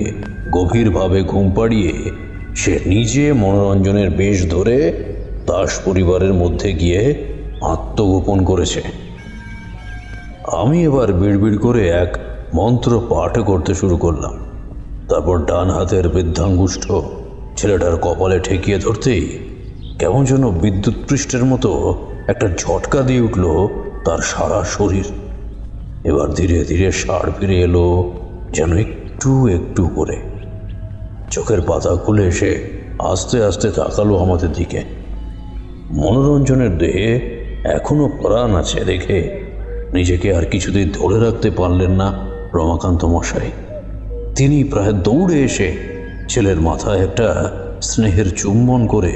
গভীরভাবে ঘুম পাড়িয়ে সে নিজে মনোরঞ্জনের বেশ ধরে দাস পরিবারের মধ্যে গিয়ে আত্মগোপন করেছে। আমি এবার বিড়বিড় করে এক মন্ত্র পাঠ করতে শুরু করলাম। তারপর ডান হাতের বৃদ্ধাঙ্গুষ্ঠ ছেলেটার কপালে ঠেকিয়ে ধরতেই কেমন যেন বিদ্যুৎ পৃষ্ঠের মতো একটা ঝটকা দিয়ে উঠল তার সারা শরীর। এবার ধীরে ধীরে সাড় ফিরে এলো যেন একটু একটু করে। চোখের পাতা খুলে এসে আস্তে আস্তে তাকালো আমাদের দিকে। মনোরঞ্জনের দেহে এখনো প্রাণ আছে দেখে নিজেকে আর কিছুতেই ধরে রাখতে পারলেন না রমাকান্ত মশাই। তিনি প্রায় দৌড়ে এসে ছেলের মাথায় একটা স্নেহের চুম্বন করে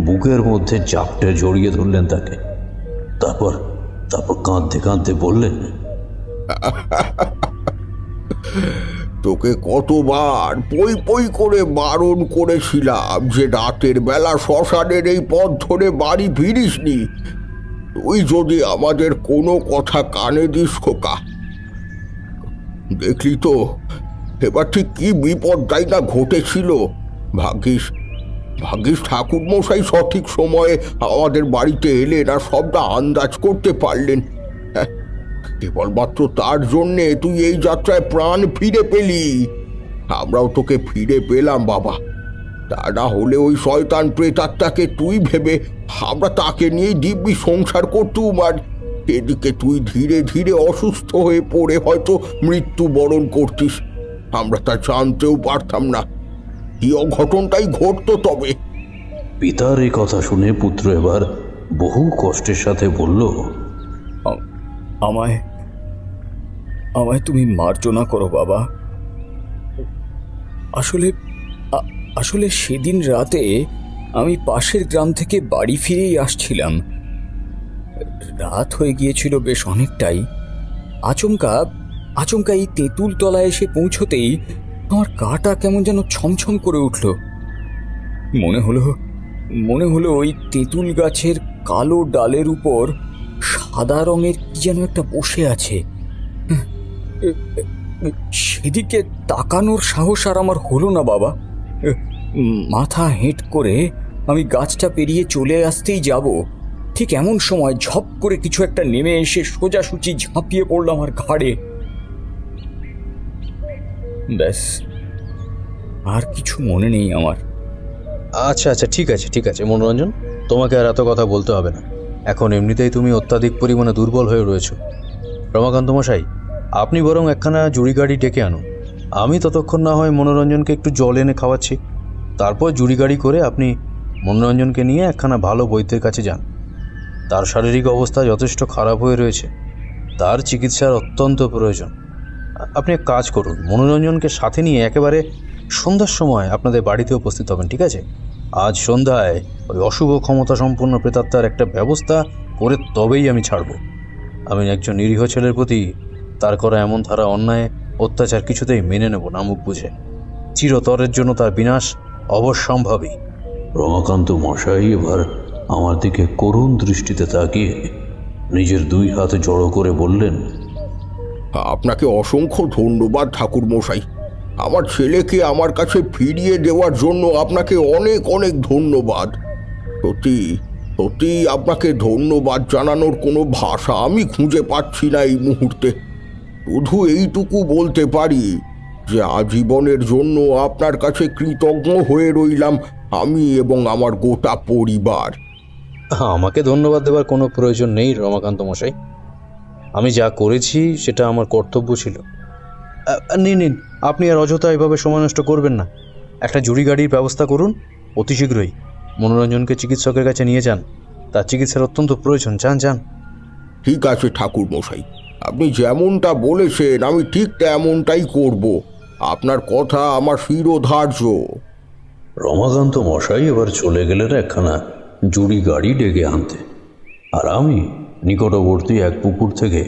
বুকের মধ্যে জাপটে জড়িয়ে ধরলেন তাকে। তারপর কাঁদতে কাঁদতে বললেন, তোকে কতবার পই পই করে বারণ করেছিলাম যে রাতের বেলা শ্মশানের এই পথ ধরে বাড়ি ফিরিসনি। তুই যদি আমাদের কোনো কথা কানে দিস খোকা। দেখলি তো এবার ঠিক কি বিপদটাই না ঘটেছিল। ভাগ্যিস ঠাকুর মশাই সঠিক সময়ে আমাদের বাড়িতে এলেন আর সবটা আন্দাজ করতে পারলেন। কেবলমাত্র তার জন্যে তুই এই যাত্রায় প্রাণ ফিরে পেলি। আমরাও তোকে ফিরে পেলাম বাবা। তা না হলে ওই শয়তান প্রেতাত্মাকে তুই ভেবে আমরা তাকে নিয়েই দিব্যি সংসার করতুম, আর এদিকে তুই ধীরে ধীরে অসুস্থ হয়ে পড়ে হয়তো মৃত্যুবরণ করতিস। আমরা তা জানতেও পারতাম না। কি অঘটনটাই ঘটতো তবে। পিতার এই কথা শুনে পুত্র এবার বহু কষ্টের সাথে বলল, আমায় আমায় তুমি মার্জনা করো বাবা। আসলে সেদিন রাতে আমি পাশের গ্রাম থেকে বাড়ি ফিরেই আসছিলাম। রাত হয়ে গিয়েছিল বেশ অনেকটাই। আচমকা এই তেঁতুল তলায় এসে পৌঁছতেই আমার গাটা কেমন যেন ছমছম করে উঠল। মনে হলো ওই তেঁতুল গাছের কালো ডালের উপর সাদা রঙের কি যেন একটা বসে আছে। সেদিকে তাকানোর সাহস আর আমার হলো না বাবা। মাথা হেঁট করে আমি গাছটা পেরিয়ে চলে আসতেই যাব, ঠিক এমন সময় ঝপ করে কিছু একটা নেমে এসে সোজাসুচি ঝাঁপিয়ে পড়ল আমার ঘাড়ে। ব্যাস, আর কিছু মনে নেই আমার। আচ্ছা ঠিক আছে মনোরঞ্জন, তোমাকে আর এত কথা বলতে হবে না। এখন এমনিতেই তুমি অত্যাধিক পরিমাণে দুর্বল হয়ে রয়েছো। রমাকান্ত মশাই, আপনি বরং একখানা জুড়ি গাড়ি ডেকে আনুন। আমি ততক্ষণ না হয় মনোরঞ্জনকে একটু জল এনে খাওয়াচ্ছি। তারপর জুড়ি গাড়ি করে আপনি মনোরঞ্জনকে নিয়ে একখানা ভালো বৈদ্যের কাছে যান। তার শারীরিক অবস্থা যথেষ্ট খারাপ হয়ে রয়েছে, তার চিকিৎসার অত্যন্ত প্রয়োজন। আপনি এক কাজ করুন, মনোরঞ্জনকে সাথে নিয়ে একেবারে সন্ধ্যার সময় আপনাদের বাড়িতে উপস্থিত হবেন, ঠিক আছে? আজ সন্ধ্যায় ওই অশুভ ক্ষমতা সম্পন্ন প্রেতাত্মার একটা ব্যবস্থা করে তবেই আমি ছাড়ব। আমি একজন নিরীহ ছেলের প্রতি তার করা এমন ধারা অন্যায় অত্যাচার কিছুতেই মেনে নেব না মুখ বুঝে। চিরতরের জন্য তার বিনাশ অবশ্যম্ভাবী। রমাকান্ত মশাই এবার আমার দিকে করুণ দৃষ্টিতে তাকিয়ে নিজের দুই হাত জড়ো করে বললেন, আপনাকে অসংখ্য ধন্যবাদ ঠাকুর মশাই। আমার ছেলেকে আমার কাছে ফিরিয়ে দেওয়ার জন্য আপনাকে অনেক অনেক ধন্যবাদ। সত্যি আপনাকে ধন্যবাদ জানানোর কোনো ভাষা আমি খুঁজে পাচ্ছি না এই মুহূর্তে। শুধু এইটুকু বলতে পারি যে আজীবনের জন্য আপনার কাছে কৃতজ্ঞ হয়ে রইলাম আমি এবং আমার গোটা পরিবার। আমাকে ধন্যবাদ দেওয়ার কোনো প্রয়োজন নেই রমাকান্ত মশাই। আমি যা করেছি সেটা আমার কর্তব্য ছিল। নিন নিন, আপনি আর অযথা এভাবে সময় নষ্ট করবেন না। একটা জুড়ি গাড়ির ব্যবস্থা করুন অতি শীঘ্রই। মনোরঞ্জনকে চিকিৎসকের কাছে নিয়ে যান, তার চিকিৎসার অত্যন্ত প্রয়োজন। যান যান। ঠিক আছে ঠাকুর মশাই, আপনি যেমনটা বলেছেন আমি ঠিক তেমনটাই করব। আপনার কথা আমার শিরোধার্য। রমাকান্ত মশাই এবার চলে গেলেন একখানা জুড়ি গাড়ি ডেকে আনতে, আর আমি নিকটবর্তী এক পুকুর থেকে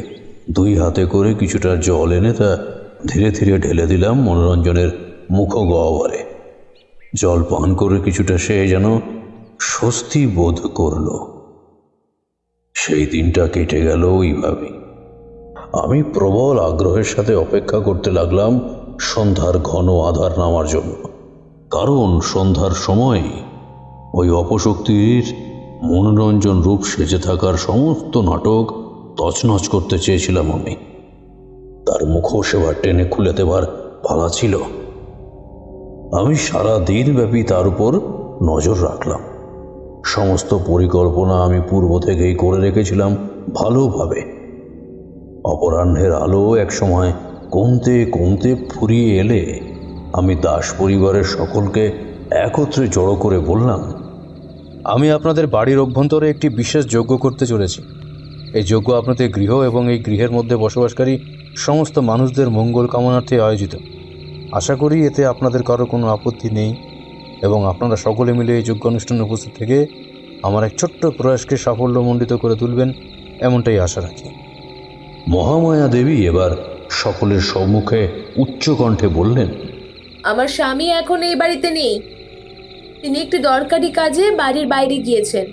2 হাতে করে কিছুটা জল এনে তা ধীরে ধীরে ঢেলে দিলাম মনোরঞ্জনের মুখগহ্বরে। জল পান করে কিছুটা সে যেন স্বস্তি বোধ করল। সেই দিনটা কেটে গেল ওইভাবে। আমি প্রবল আগ্রহের সাথে অপেক্ষা করতে লাগলাম সন্ধ্যার ঘন আধার নামার জন্য, কারণ সন্ধ্যার সময় ওই অপশক্তির মনোরঞ্জন রূপ সেজে থাকার সমস্ত নাটক তছনছ করতে চেয়েছিলাম আমি। তার মুখোশেবার টেনে খুলে দেবার পালা ছিল। আমি সারা দিন ব্যাপী তার উপর নজর রাখলাম। সমস্ত পরিকল্পনা আমি পূর্ব থেকেই করে রেখেছিলাম ভালোভাবে। অপরাহ্নের আলো একসময় কমতে কমতে ফুরিয়ে এলে আমি দাস পরিবারের সকলকে একত্রে জড়ো করে বললাম, আমি আপনাদের বাড়ির অভ্যন্তরে একটি বিশেষ যজ্ঞ করতে চলেছি। এই যজ্ঞ আপনাদের গৃহ এবং এই গৃহের মধ্যে বসবাসকারী সমস্ত মানুষদের মঙ্গল কামনার্থে আয়োজিত। আশা করি এতে আপনাদের কারো কোনো আপত্তি নেই এবং আপনারা সকলে মিলে এই যজ্ঞ অনুষ্ঠানে উপস্থিত থেকে আমার এক ছোট্ট প্রয়াসকে সাফল্যমণ্ডিত করে তুলবেন, এমনটাই আশা রাখি। মহামায়া দেবী এবার সকলের সম্মুখে উচ্চকণ্ঠে বললেন, আমার স্বামী এখন এই বাড়িতে নেই। তিনি একটি দরকারি কাজে বাড়ির বাইরে গিয়েছেন,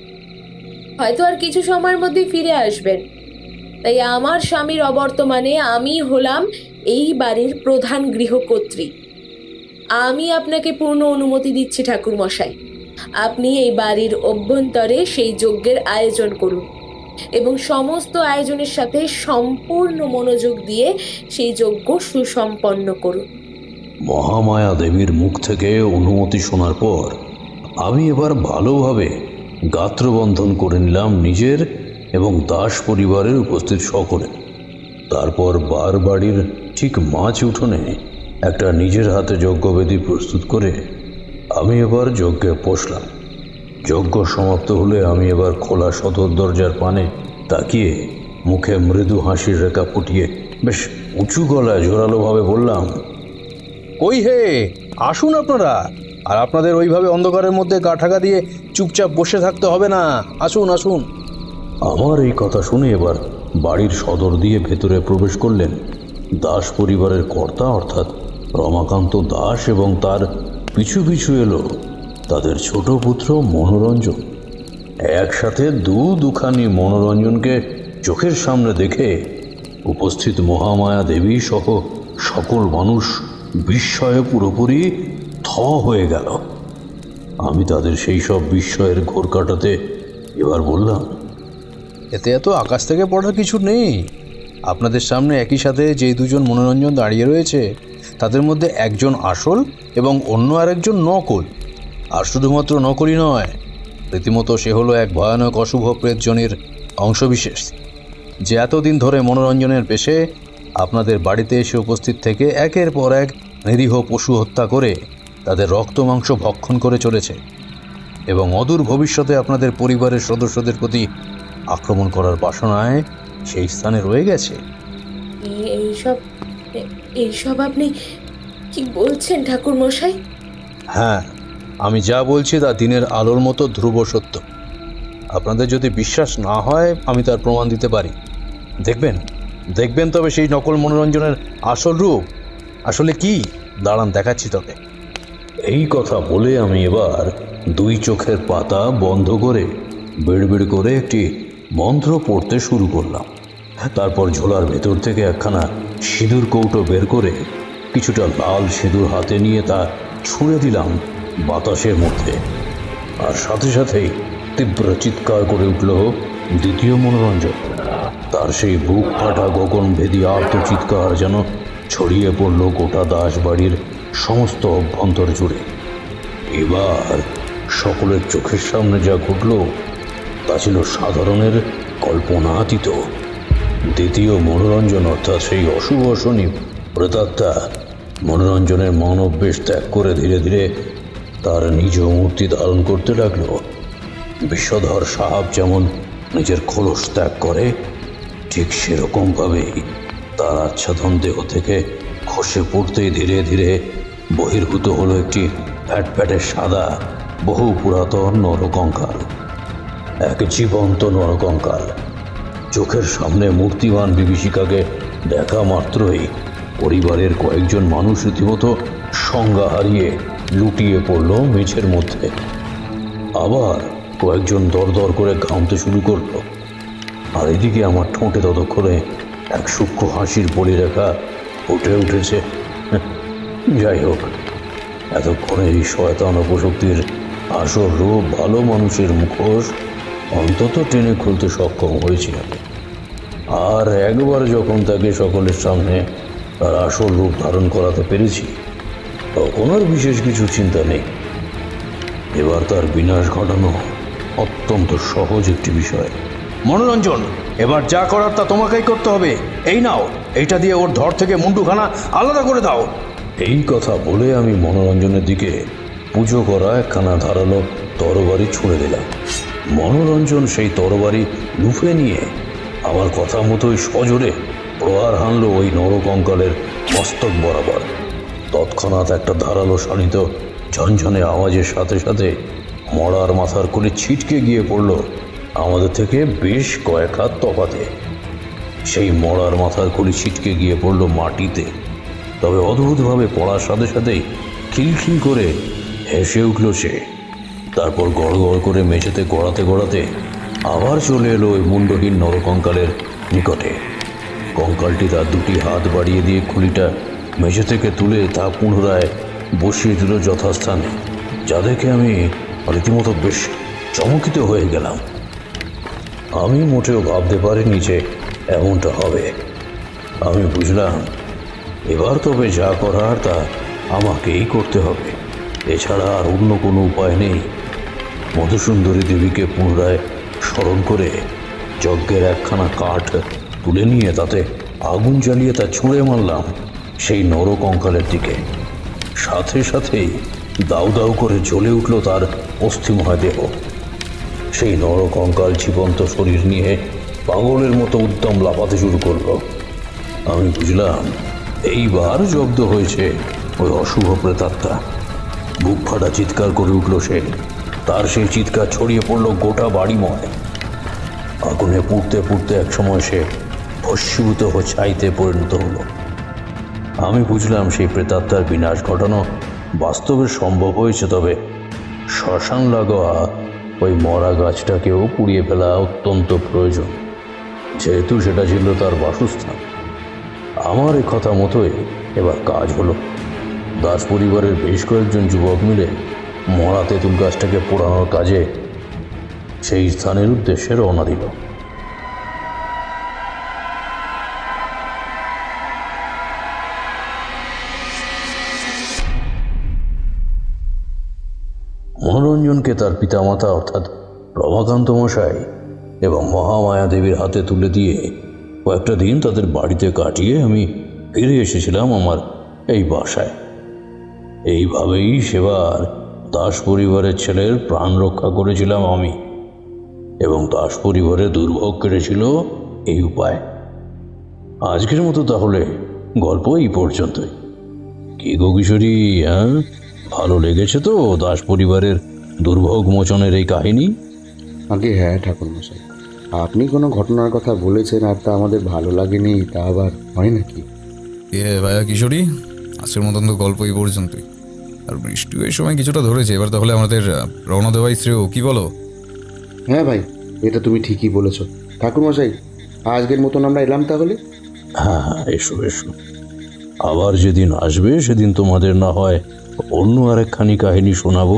হয়তো আর কিছু সময়ের মধ্যেই ফিরে আসবেন। তাই আমার স্বামীর অবর্তমানে আমি হলাম এই বাড়ির প্রধান গৃহকর্ত্রী। আমি আপনাকে পূর্ণ অনুমতি দিচ্ছি ঠাকুর মশাই। আপনি এই বাড়ির অভ্যন্তরে সেই যজ্ঞের আয়োজন করুন এবং সমস্ত আয়োজনের সাথে সম্পূর্ণ মনোযোগ দিয়ে সেই যজ্ঞ সুসম্পন্ন করুন। মহামায়া দেবীর মুখ থেকে অনুমতি শোনার পর আমি এবার ভালোভাবে গাত্রবন্ধন করে নিলাম নিজের এবং দাস পরিবারের উপস্থিত সকলে। তারপর বাড়ির ঠিক মাঝ উঠোনে একটা নিজের হাতে যজ্ঞবেদী প্রস্তুত করে আমি এবার যজ্ঞে বসলাম। যজ্ঞ সমাপ্ত হলে আমি এবার খোলা সদর দরজার পানে তাকিয়ে মুখে মৃদু হাসির রেখা ফুটিয়ে বেশ উঁচু গলায় জোরালোভাবে বললাম, কই হে, আসুন আপনারা। আর আপনাদের ওইভাবে অন্ধকারের মধ্যে গা ঢাকা দিয়ে চুপচাপ বসে থাকতে হবে না, আসুন আসুন। আমার এই কথা শুনে এবার বাড়ির সদর দিয়ে ভেতরে প্রবেশ করলেন দাস পরিবারের কর্তা অর্থাৎ রমাকান্ত দাস, এবং তার পিছু পিছু এলো তাদের ছোট পুত্র মনোরঞ্জন। একসাথে দুখানি মনোরঞ্জনকে চোখের সামনে দেখে উপস্থিত মহামায়া দেবী সহ সকল মানুষ বিস্ময়ে পুরোপুরি থ হয়ে গেল। আমি তাদের সেই সব বিস্ময়ের ঘোর কাটাতে এবার বললাম, এতে এত আকাশ থেকে পড়ার কিছু নেই। আপনাদের সামনে একই সাথে যেই দুজন মনোরঞ্জন দাঁড়িয়ে রয়েছে তাদের মধ্যে একজন আসল এবং অন্য আরেকজন নকল। আর শুধুমাত্র নকলই নয়, রীতিমতো সে হলো এক ভয়ানক অশুভ প্রেতজনের অংশবিশেষ, যে এতদিন ধরে মনোরঞ্জনের পেশে আপনাদের বাড়িতে এসে উপস্থিত থেকে একের পর এক নিরীহ পশু হত্যা করে তাদের রক্ত মাংস ভক্ষণ করে চলেছে এবং অদূর ভবিষ্যতে আপনাদের পরিবারের সদস্যদের প্রতি আক্রমণ করার বাসনায় সেই স্থানে রয়ে গেছে। এইসব আপনি কি বলছেন ঠাকুর মশাই? হ্যাঁ, আমি যা বলছি তা দিনের আলোর মতো ধ্রুব সত্য। আপনাদের যদি বিশ্বাস না হয় আমি তার প্রমাণ দিতে পারি। দেখবেন তবে সেই নকল মনোরঞ্জনের আসল রূপ আসলে কি। দাঁড়ান, দেখাচ্ছি তবে। এই কথা বলে আমি এবার 2 চোখের পাতা বন্ধ করে বিড়বিড় করে একটি মন্ত্র পড়তে শুরু করলাম। তারপর ঝোলার ভেতর থেকে একখানা সিঁদুর কৌটো বের করে কিছুটা লাল সিঁদুর হাতে নিয়ে তা ছুঁড়ে দিলাম বাতাসের মধ্যে, আর সাথে সাথেই তীব্র চিৎকার করে উঠল দ্বিতীয় মনোরঞ্জন। তার সেই বুক ফাটা গগনভেদী আর্তচিৎকার যেন ছড়িয়ে পড়ল গোটা দাসবাড়ির সমস্ত অভ্যন্তর জুড়ে। এবার সকলের চোখের সামনে যা ঘটল তা ছিল সাধারণের কল্পনাতীত। দ্বিতীয় মনোরঞ্জন অর্থাৎ সেই অশুভ শনি প্রেতাত্মা মনোরঞ্জনের মানব বেশ ত্যাগ করে ধীরে ধীরে তার নিজ মূর্তি ধারণ করতে লাগল। বিষধর সাহাব যেমন নিজের খোলস ত্যাগ করে, ঠিক সেরকমভাবেই তার আচ্ছাদন দেহ থেকে খসে পড়তেই ধীরে ধীরে বহির্ভূত হলো একটি ফ্যাটফ্যাটে সাদা বহু পুরাতন নরকঙ্কাল। এক জীবন্ত নরকঙ্কাল। চোখের সামনে মূর্তিমান বিভীষিকাকে দেখা মাত্রই পরিবারের কয়েকজন মানুষ রীতিমতো সংজ্ঞা হারিয়ে লুটিয়ে পড়ল মেঝের মধ্যে। আবার কয়েকজন দরদর করে ঘামতে শুরু করলো। আর এদিকে আমার ঠোঁটে ততক্ষণে এক সূক্ষ্ম হাসির বলিরেখা ফুটে উঠেছে। যাই হোক, এতক্ষণে এই শয়তান অপশক্তির আসল রূপ ভালো মানুষের মুখোশ অন্তত টেনে খুলতে সক্ষম হয়েছি আমি। আর একবার যখন তাকে সকলের সামনে তার আসল রূপ ধারণ করাতে পেরেছি, তখন আর বিশেষ কিছু চিন্তা নেই। এবার তার বিনাশ ঘটানো অত্যন্ত সহজ একটি বিষয়। মনোরঞ্জন, এবার যা করার তা তোমাকেই করতে হবে। এই নাও, এইটা দিয়ে ওর ধর থেকে মুন্ডুখানা আলাদা করে দাও। এই কথা বলে আমি মনোরঞ্জনের দিকে পুজো করা একখানা ধারালো তরবারি ছুঁড়ে দিলাম। মনোরঞ্জন সেই তরবারি লুফে নিয়ে আমার কথা মতোই সজোরে প্রহার হানল ওই নরকঙ্কালের মস্তক বরাবর। তৎক্ষণাৎ একটা ধারালো শানিত ঝনঝনে আওয়াজের সাথে সাথে মরার মাথার কোলে ছিটকে গিয়ে পড়ল আমাদের থেকে বেশ কয়েক হাত তফাতে। সেই মরার মাথার খুলি ছিটকে গিয়ে পড়ল মাটিতে। তবে অদ্ভুতভাবে পড়ার সাথে সাথেই খিলখিল করে হেসে উঠল সে। তারপর গড় গড় করে মেঝেতে গড়াতে গড়াতে আবার চলে এলো ওই মুন্ডহীন নরকঙ্কালের নিকটে। কঙ্কালটি তার দুটি হাত বাড়িয়ে দিয়ে খুলিটা মেঝে থেকে তুলে তা পুনরায় বসিয়ে দিল যথাস্থানে, যা দেখে আমি রীতিমতো বেশ চমকিত হয়ে গেলাম। আমি মোটেও ভাবতে পারিনি যে এমনটা হবে। আমি বুঝলাম এবার তবে যা করার তা আমাকেই করতে হবে, এছাড়া আর অন্য কোনো উপায় নেই। মধুসুন্দরী দেবীকে পুনরায় স্মরণ করে যজ্ঞের একখানা কাঠ তুলে নিয়ে তাতে আগুন জ্বালিয়ে তা ছুঁড়ে মারলাম সেই নরকঙ্কালের দিকে। সাথে সাথেই দাউ দাউ করে জ্বলে উঠল তার অস্থিময় দেহ। সেই নরকঙ্কাল জীবন্ত শরীর নিয়ে পাগলের মতো উদ্যম লাফাতে শুরু করলো। আমি বুঝলাম এইবার জব্দ হয়েছে ওই অশুভ প্রেতাত্মা। বুক ফাটা চিৎকার করে উঠল সে। তার সেই চিৎকার ছড়িয়ে পড়ল গোটা বাড়িময়। আগুনে পুড়তে পুড়তে একসময় সে ভস্মীভূত ছাইতে পরিণত হলো। আমি বুঝলাম সেই প্রেতাত্মার বিনাশ ঘটানো বাস্তবে সম্ভব হয়েছে, তবে শ্মশান লাগোয়া ওই মরা গাছটাকেও পুড়িয়ে ফেলা অত্যন্ত প্রয়োজন, যেহেতু সেটা ছিল তার বাসস্থান। আমার এই কথা মতোই এবার কাজ হলো। দাস পরিবারের বেশ কয়েকজন যুবক মিলে মরা তেঁতুল গাছটাকে পোড়ানোর কাজে সেই স্থানের উদ্দেশ্যে রওনা দিল। মনোরঞ্জনকে তার পিতামাতা অর্থাৎ রমাকান্ত মশাই এবং মহামায়া দেবীর হাতে তুলে দিয়ে কয়েকটা দিন তাদের বাড়িতে কাটিয়ে আমি ফিরে এসেছিলাম আমার এই বাসায়। এইভাবেই সেবার দাস পরিবারের ছেলের প্রাণ রক্ষা করেছিলাম আমি, এবং দাস পরিবারের দুর্ভোগ কেটেছিল এই উপায়। আজকের মতো তাহলে গল্প এই পর্যন্তই। কি গো কিশোরী, হ্যাঁ, ভালো লেগেছে তো দাস পরিবারের দুর্ভোগ মোচনের এই কাহিনী? আগে হ্যাঁ ঠাকুরমশাই, আপনি কোনো ঘটনার কথা বলেছেন আর তা আমাদের ভালো লাগেনি, তা আবার হয় নাকি? ভাইয়া কিশোরী, আজকের মতন তো গল্প এই পর্যন্তই। আর বৃষ্টি এই সময় কিছুটা ধরেছে, এবার তাহলে আমাদের রওনা দেওয়াই শ্রেয়, কি বলো? হ্যাঁ ভাই, এটা তুমি ঠিকই বলেছ। ঠাকুরমশাই, আজকের মতন আমরা এলাম তাহলে। হ্যাঁ হ্যাঁ, এসো এসো। আবার যেদিন আসবে সেদিন তোমাদের না হয় অন্য আরেকখানি কাহিনী শোনাবো।